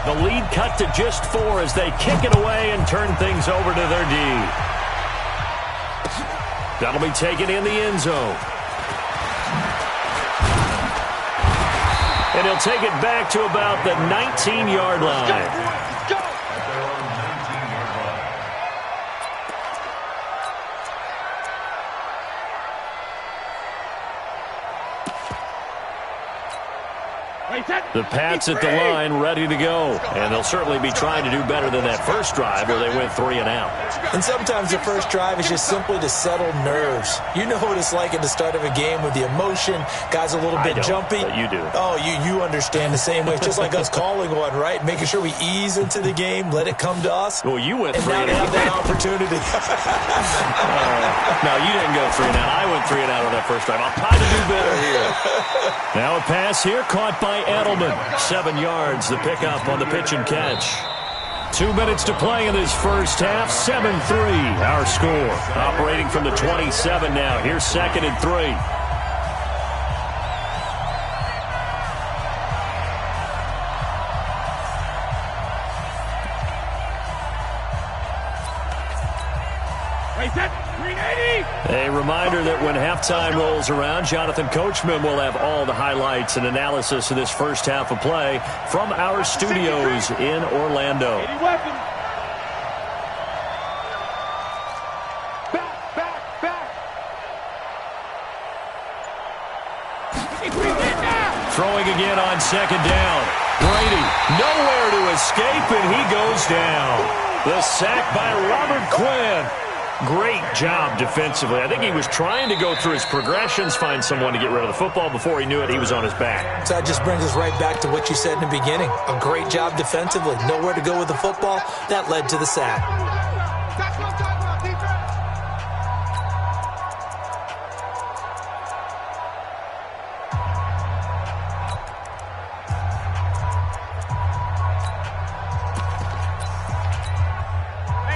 The lead cut to just 4 as they kick it away and turn things over to their D. That'll be taken in the end zone. And he'll take it back to about the 19-yard line. The Pats at the line, ready to go. And they'll certainly be trying to do better than that first drive where they went 3 and out. And sometimes the first drive is just simply to settle nerves. You know what it's like at the start of a game with the emotion. Guys a little bit jumpy. But you do. Oh, you understand the same way. It's just like us calling one, right? Making sure we ease into the game, let it come to us. Well, you went 3 and and now out. they have that opportunity. No, you didn't go 3 and out. I went 3 and out on that first drive. I'll try to do better here. Now a pass here caught by Edelman. 7 yards, the pickup on the pitch and catch. 2 minutes to play in this first half. 7-3, our score. Operating from the 27 now. Here's 2nd and 3. A reminder that when halftime rolls around, Jonathan Coachman will have all the highlights and analysis of this first half of play from our studios in Orlando. Throwing again on 2nd down. Brady nowhere to escape, and he goes down. The sack by Robert Quinn. Great job defensively. I think he was trying to go through his progressions, find someone to get rid of the football. Before he knew it, he was on his back. So that just brings us right back to what you said in the beginning. A great job defensively. Nowhere to go with the football. That led to the sack.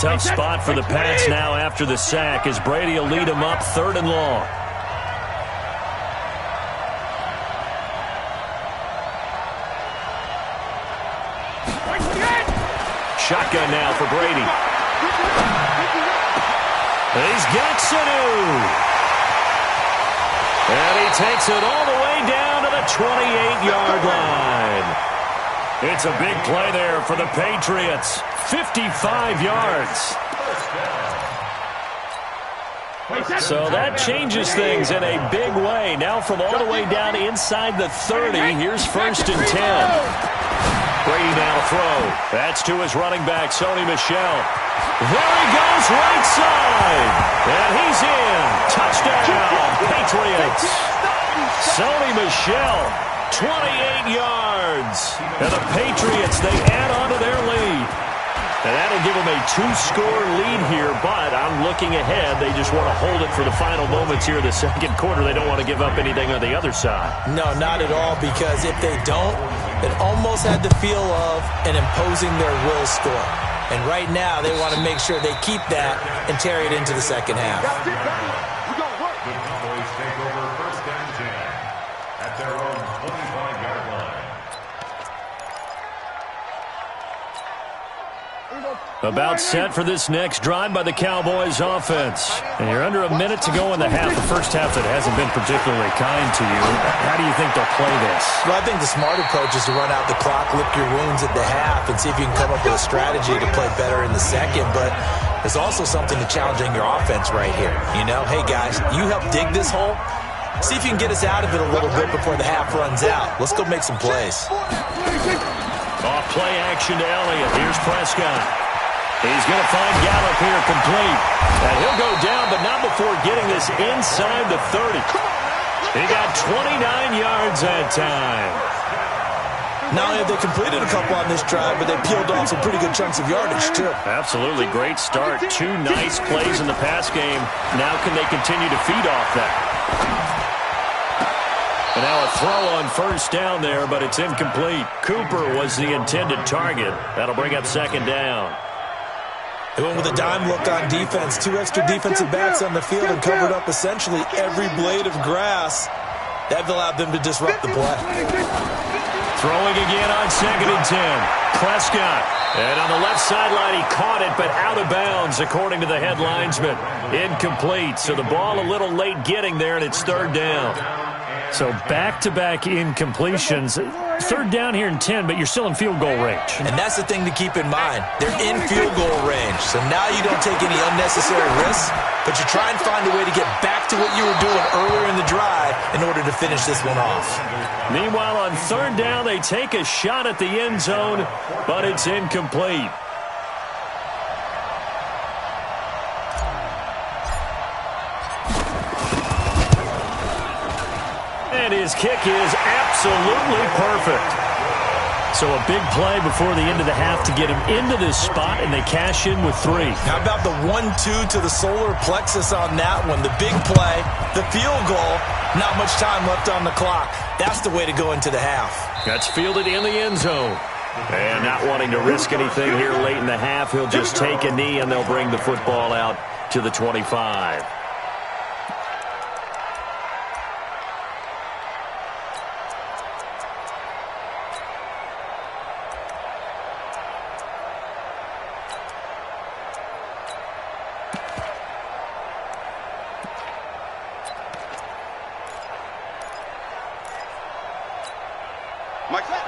Tough spot for the Pats now after the sack as Brady will lead them up 3rd and long. Shotgun now for Brady. He's got Sanu. And he takes it all the way down to the 28-yard line. It's a big play there for the Patriots. 55 yards. So that changes things in a big way. Now from all the way down inside the 30, here's 1st and 10. Brady now to throw. That's to his running back, Sony Michel. There he goes, right side. And he's in. Touchdown, Patriots. Sony Michel, 28 yards. And the Patriots, they add on to their lead. And that'll give them a 2-score lead here, but I'm looking ahead. They just want to hold it for the final moments here of the 2nd quarter. They don't want to give up anything on the other side. No, not at all, because if they don't, it almost had the feel of an imposing their will score. And right now, they want to make sure they keep that and carry it into the 2nd half. The Cowboys take over 1st and 10 at their own 25-yard line. About set for this next drive by the Cowboys offense. And you're under a minute to go in the half. The first half that hasn't been particularly kind to you. How do you think they'll play this? Well, I think the smart approach is to run out the clock, lick your wounds at the half, and see if you can come up with a strategy to play better in the second. But there's also something to challenging your offense right here. You know, hey, guys, you help dig this hole. See if you can get us out of it a little bit before the half runs out. Let's go make some plays. Off play action to Elliott. Here's Prescott. He's going to find Gallup here complete. And he'll go down, but not before getting this inside the 30. He got 29 yards that time. Not only have they completed a couple on this drive, but they peeled off some pretty good chunks of yardage, too. Absolutely great start. 2 nice plays in the pass game. Now can they continue to feed off that? And now a throw on first down there, but it's incomplete. Cooper was the intended target. That'll bring up second down. They went with a dime look on defense. 2 extra defensive backs on the field and covered up essentially every blade of grass. That allowed them to disrupt the play. Throwing again on 2nd and 10. Prescott. And on the left sideline, he caught it, but out of bounds, according to the head linesman. Incomplete. So the ball a little late getting there, and it's 3rd down. So back-to-back incompletions. 3rd down here in 10, but you're still in field goal range. And that's the thing to keep in mind. They're in field goal range. So now you don't take any unnecessary risks, but you try and find a way to get back to what you were doing earlier in the drive in order to finish this one off. Meanwhile, on 3rd down, they take a shot at the end zone, but it's incomplete. And his kick is absolutely perfect. So a big play before the end of the half to get him into this spot, and they cash in with 3. How about the 1-2 to the solar plexus on that one? The big play, the field goal, not much time left on the clock. That's the way to go into the half. That's fielded in the end zone. And not wanting to risk anything here late in the half, he'll just take a knee, and they'll bring the football out to the 25.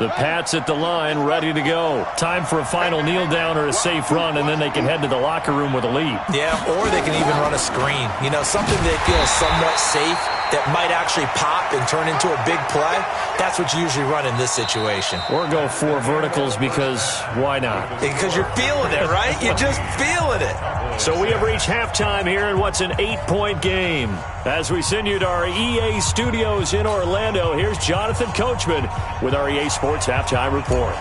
The Pats at the line, ready to go. Time for a final kneel down or a safe run, and then they can head to the locker room with a lead. Yeah, or they can even run a screen. You know, something they feel somewhat safe that might actually pop and turn into a big play. That's what you usually run in this situation. Or go 4 verticals because why not? Because you're feeling it, right? You're just feeling it. So we have reached halftime here in what's an 8-point game. As we send you to our EA studios in Orlando, here's Jonathan Coachman with our EA Sports Halftime Report.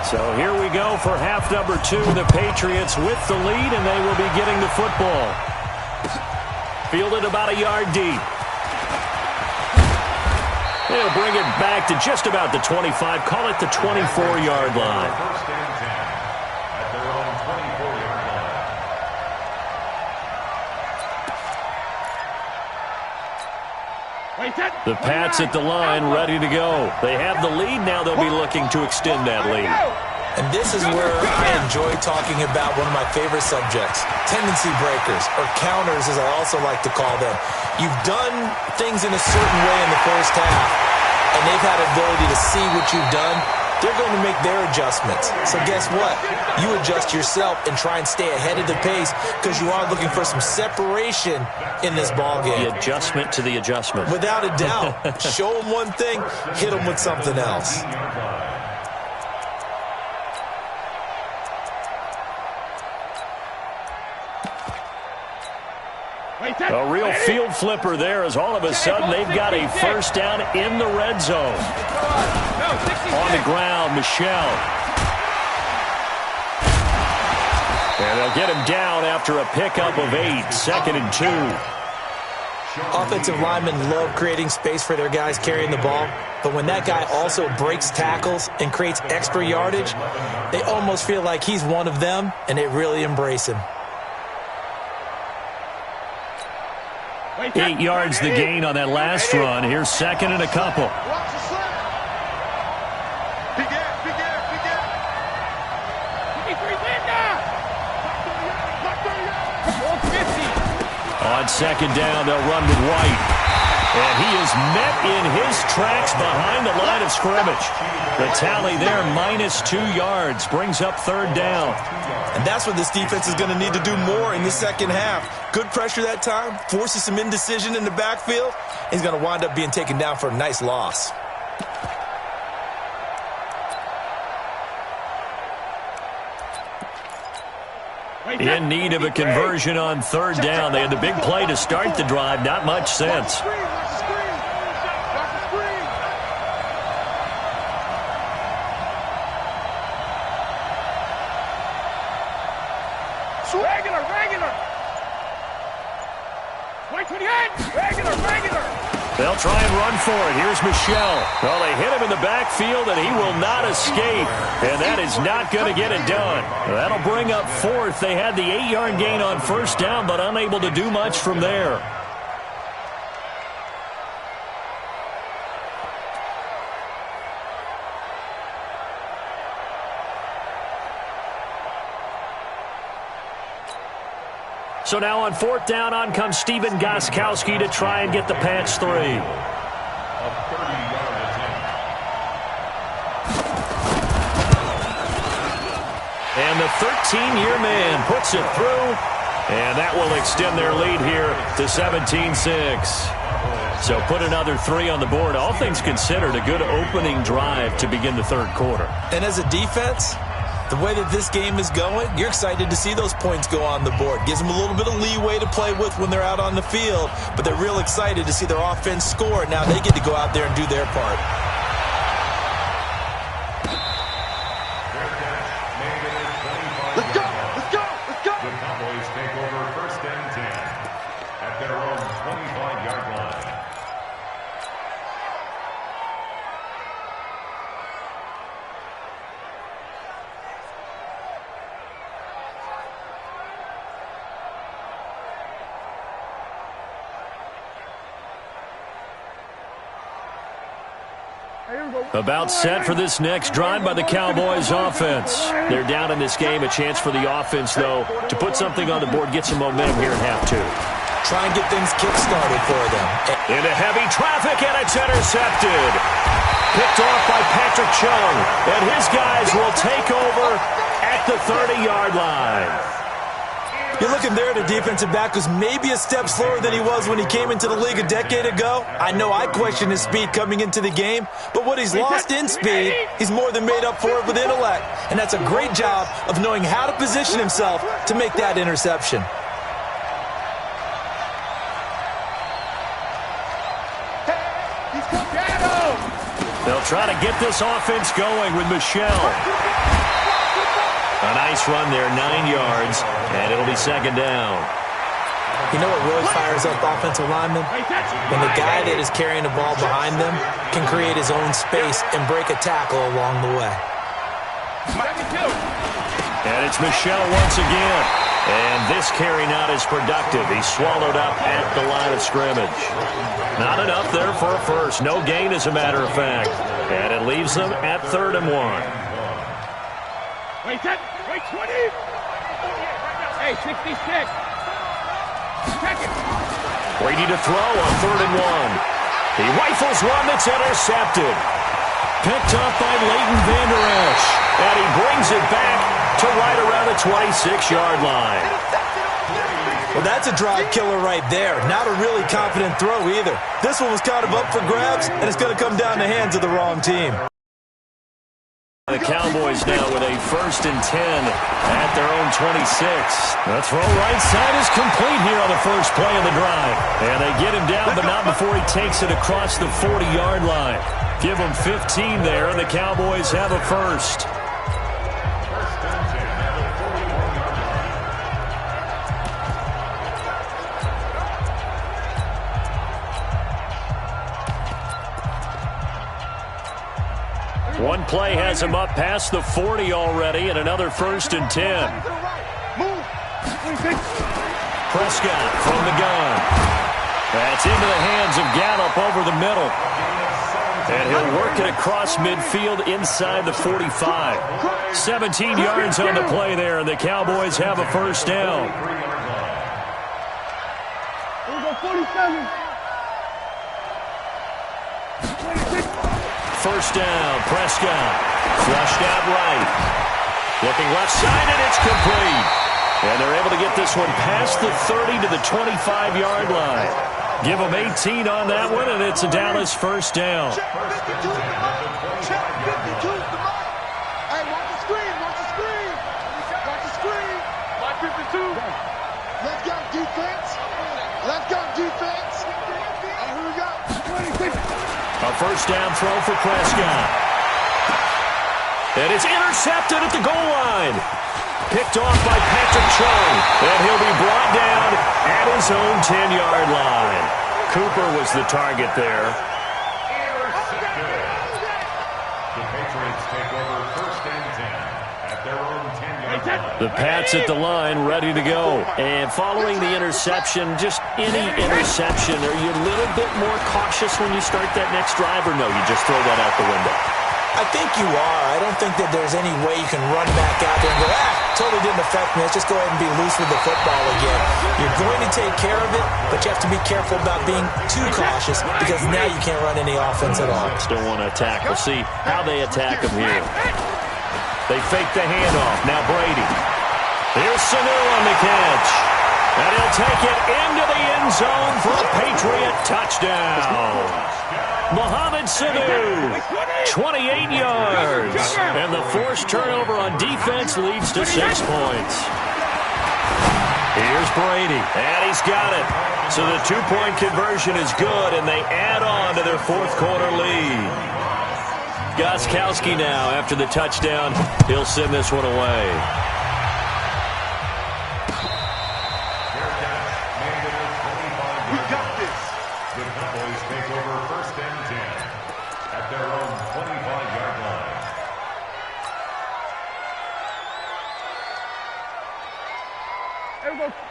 So here we go for half number 2. The Patriots with the lead, and they will be getting the football. Fielded about a yard deep. They'll bring it back to just about the 25. Call it the 24-yard line. First and 10 at their own 24-yard line. The Pats at the line, ready to go. They have the lead. Now they'll be looking to extend that lead. And this is where I enjoy talking about one of my favorite subjects, tendency breakers, or counters as I also like to call them. You've done things in a certain way in the first half, and they've had the ability to see what you've done. They're going to make their adjustments. So guess what? You adjust yourself and try and stay ahead of the pace because you are looking for some separation in this ballgame. The adjustment to the adjustment. Without a doubt. Show them one thing, hit them with something else. A real field flipper there as all of a sudden they've got a first down in the red zone. On the ground, Michelle. And they'll get him down after a pickup of 8, 2nd and 2. Offensive linemen love creating space for their guys carrying the ball, but when that guy also breaks tackles and creates extra yardage, they almost feel like he's one of them, and they really embrace him. 8 yards the gain on that last run. Here's 2nd and a couple. On 2nd down, they'll run with White. And he is met in his tracks behind the line of scrimmage. The tally there, -2 yards, brings up 3rd down. And that's what this defense is going to need to do more in the second half. Good pressure that time, forces some indecision in the backfield. He's going to wind up being taken down for a nice loss. In need of a conversion on 3rd down. They had the big play to start the drive. Not much sense. They'll try and run for it. Here's Michel. Well, they hit him in the backfield, and he will not escape. And that is not going to get it done. That'll bring up fourth. They had the 8-yard gain on first down, but unable to do much from there. So now on fourth down, on comes Steven Gostkowski to try and get the Pats 3. A 30-yard attempt. And the 13-year man puts it through, and that will extend their lead here to 17-6. So put another 3 on the board. All things considered, a good opening drive to begin the third quarter. And as a defense, the way that this game is going, you're excited to see those points go on the board. Gives them a little bit of leeway to play with when they're out on the field, but they're real excited to see their offense score. Now they get to go out there and do their part. Let's go! Let's go! Let's go! The Cowboys take over first and 10 at their own 25-yard line. About set for this next drive by the Cowboys offense. They're down in this game. A chance for the offense, though, to put something on the board, get some momentum here in half two. Try and get things kick-started for them. Into heavy traffic, and it's intercepted. Picked off by Patrick Chung, and his guys will take over at the 30-yard line. You're looking there at a defensive back who's maybe a step slower than he was when he came into the league a decade ago. I know I questioned his speed coming into the game, but what he's lost in speed, he's more than made up for it with intellect. And that's a great job of knowing how to position himself to make that interception. They'll try to get this offense going with Michel. A nice run there, 9 yards, and it'll be second down. You know what really fires up offensive linemen? When the guy that is carrying the ball behind them can create his own space and break a tackle along the way. And it's Michel once again. And this carry not as productive. He's swallowed up at the line of scrimmage. Not enough there for a first. No gain, as a matter of fact. And it leaves them at 3rd and 1. Wait 20. Hey, 66. Check it. Brady to throw on 3rd and 1. He rifles one that's intercepted. Picked up by Leighton Vander Esch. And he brings it back to right around the 26-yard line. Well, that's a drive killer right there. Not a really confident throw either. This one was kind of up for grabs, and it's going to come down the hands of the wrong team. The Cowboys now with a 1st and 10 at their own 26. The throw right side is complete here on the first play of the drive. And they get him down, but not before he takes it across the 40-yard line. Give him 15 there, and the Cowboys have a first. One play has him up past the 40 already, and another 1st and 10. Prescott from the gun. That's into the hands of Gallup over the middle. And he'll work it across midfield inside the 45. 17 yards on the play there, and the Cowboys have a first down. Here we go, 47. First down, Prescott. Flushed out right. Looking left side, and it's complete. And they're able to get this one past the 30 to the 25-yard line. Give them 18 on that one, and it's a Dallas first down. Check 52 to the mark. Check 52 to the mark. Hey, watch the screen. Watch the screen. Watch the screen. Watch 52. Let's go, defense. Let's go, defense. And here we go. 26. A first down throw for Prescott. And it's intercepted at the goal line. Picked off by Patrick Chung. And he'll be brought down at his his own 10-yard line. Cooper was the target there. The Patriots take over 1st and 10 at their own 10-yard line. The Pats at the line, ready to go. And following the interception, just any interception, are you a little bit more cautious when you start that next drive, or no, you just throw that out the window? I think you are. I don't think that there's any way you can run back out there and go, totally didn't affect me. Let's just go ahead and be loose with the football again. You're going to take care of it, but you have to be careful about being too cautious because now you can't run any offense at all. Still want to attack. We'll see how they attack him here. They fake the handoff. Now Brady. Here's Sanu on the catch. And he'll take it into the end zone for a Patriot touchdown. Mohamed Sanu, 28 yards. And the forced turnover on defense leads to 6 points. Here's Brady, and he's got it. So the 2-point conversion is good, and they add on to their 4th quarter lead. Gostkowski now, after the touchdown, he'll send this one away. We got this. The Cowboys take over 1st and 10 at their own 25-yard line.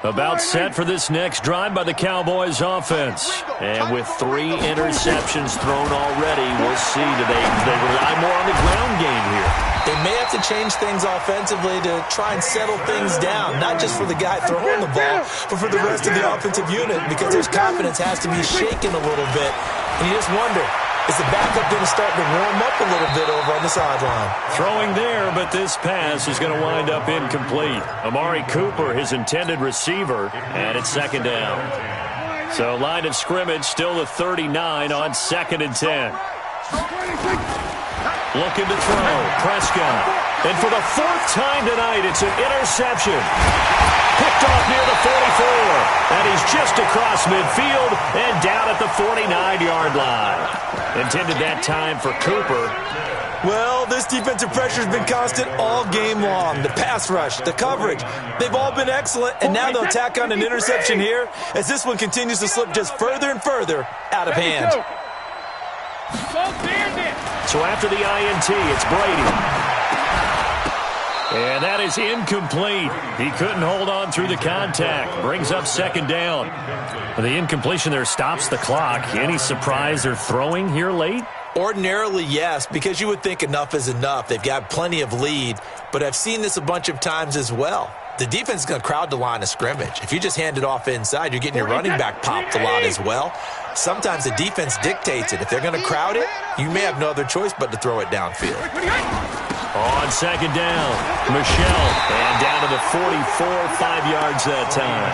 About set for this next drive by the Cowboys offense. And with 3 interceptions thrown already, we'll see. Do they rely more on the ground game here? They may have to change things offensively to try and settle things down, not just for the guy throwing the ball, but for the rest of the offensive unit, because his confidence has to be shaken a little bit. And you just wonder, is the backup going to start to warm up a little bit over on the sideline? Throwing there, but this pass is going to wind up incomplete. Amari Cooper, his intended receiver, and it's 2nd down. So line of scrimmage still the 39 on 2nd and 10. Looking to throw. Prescott. And for the 4th time tonight, it's an interception. Picked off near the 44. And he's just across midfield and down at the 49-yard line. Intended that time for Cooper. Well, this defensive pressure has been constant all game long. The pass rush, the coverage, they've all been excellent, and now they'll tack on an interception here as this one continues to slip just further and further out of hand. So after the INT, it's Brady. And that is incomplete. He couldn't hold on through the contact. Brings up 2nd down. The incompletion there stops the clock. Any surprise they're throwing here late? Ordinarily, yes, because you would think enough is enough. They've got plenty of lead, but I've seen this a bunch of times as well. The defense is going to crowd the line of scrimmage. If you just hand it off inside, you're getting your running back popped a lot as well. Sometimes the defense dictates it. If they're going to crowd it, you may have no other choice but to throw it downfield. On 2nd down, Michelle, and down to the 44, 5 yards that time.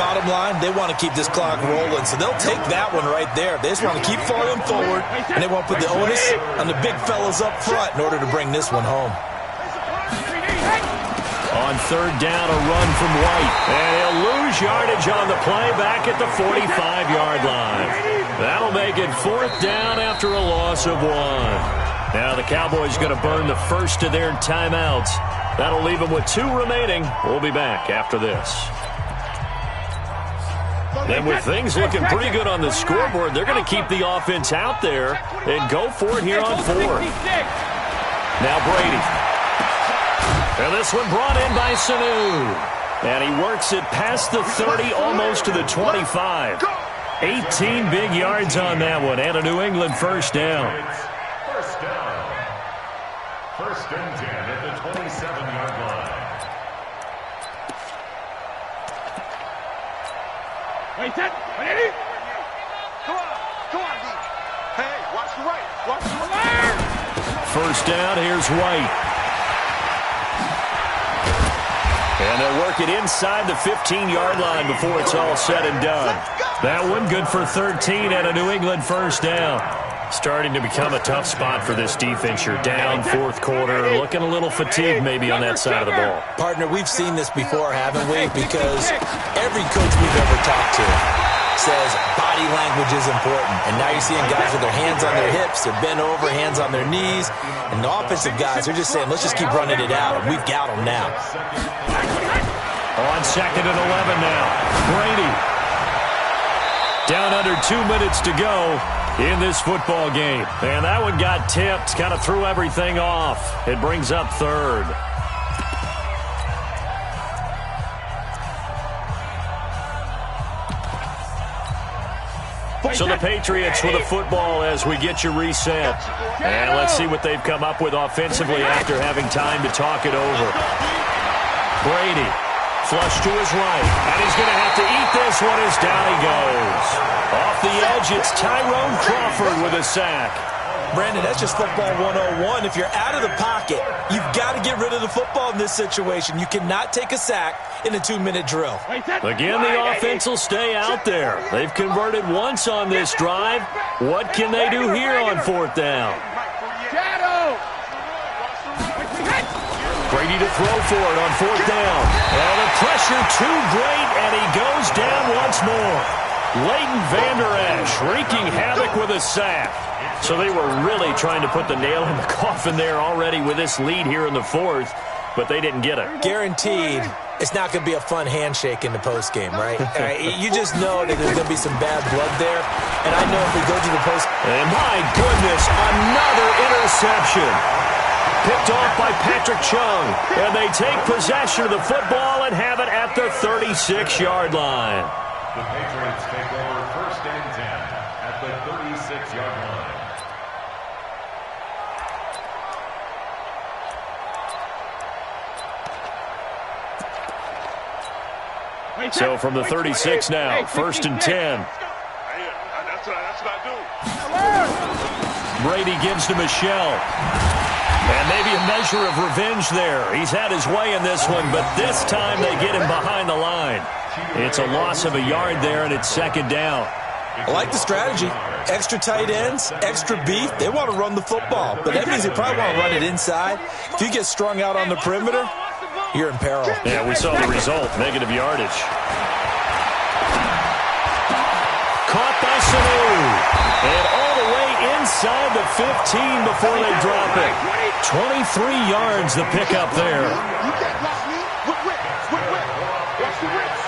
Bottom line, they want to keep this clock rolling, so they'll take that one right there. They just want to keep falling forward, and they want to put the onus on the big fellas up front in order to bring this one home. On 3rd down, a run from White. And he'll lose yardage on the play back at the 45-yard line. That'll make it 4th down after a loss of 1. Now the Cowboys going to burn the first of their timeouts. That'll leave them with 2 remaining. We'll be back after this. And with things looking pretty good on the scoreboard, they're going to keep the offense out there and go for it here on 4th. Now Brady. And this one brought in by Sanu. And he works it past the 30, almost to the 25. 18 big yards on that one, and a New England 1st down. 1st down. 1st and 10 at the 27-yard line. Wait, set. Ready? Come on, D. Hey, watch the right. Watch the right. 1st down, here's White. And they'll work it inside the 15-yard line before it's all said and done. That one good for 13 and a New England 1st down. Starting to become a tough spot for this defense. You're down 4th quarter, looking a little fatigued maybe on that side of the ball. Partner, we've seen this before, haven't we? Because every coach we've ever talked to says body language is important. And now you're seeing guys with their hands on their hips, they're bent over, hands on their knees. And the offensive guys are just saying, let's just keep running it out. And we've got them now. On 2nd and 11 now. Brady. Down under 2 minutes to go in this football game. And that one got tipped, kind of threw everything off. It brings up third. So the Patriots with a football as we get you reset. And let's see what they've come up with offensively after having time to talk it over. Brady, flush to his right. And he's going to have to eat this one as down he goes. Off the edge, it's Tyrone Crawford with a sack. Brandon, that's just football 101. If you're out of the pocket, you've got to get rid of the football in this situation. You cannot take a sack in a 2-minute drill. Again, the offense will stay out there. They've converted once on this drive. What can they do here on fourth down? Brady to throw for it on fourth down. And the pressure too great, and he goes down once more. Leighton Vander Esch wreaking havoc with a sack. So they were really trying to put the nail in the coffin there already with this lead here in the fourth, but they didn't get it. Guaranteed it's not going to be a fun handshake in the postgame, right? You just know that there's going to be some bad blood there. And I know if we go to the post... And my goodness, another interception. Picked off by Patrick Chung. And they take possession of the football and have it at the 36-yard line. The Patriots take over first and 10 at the 36-yard line. So from the 36 now, first and 10. Brady gives to Michelle. And maybe a measure of revenge there. He's had his way in this one, but this time they get him behind the line. It's a loss of a yard there, and it's second down. I like the strategy. Extra tight ends, extra beef. They want to run the football, but that means they probably want to run it inside. If you get strung out on the perimeter, you're in peril. Yeah, we saw the result, negative yardage. Caught by Sanu. And all the way inside the 15 before they drop it. 23 yards the pickup there. You can't block me. Watch the wrist.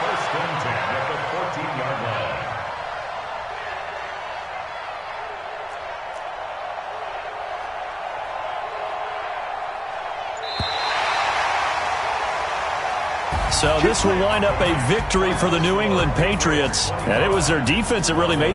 First and 10 at the 14-yard line. So this will wind up a victory for the New England Patriots. And it was their defense that really made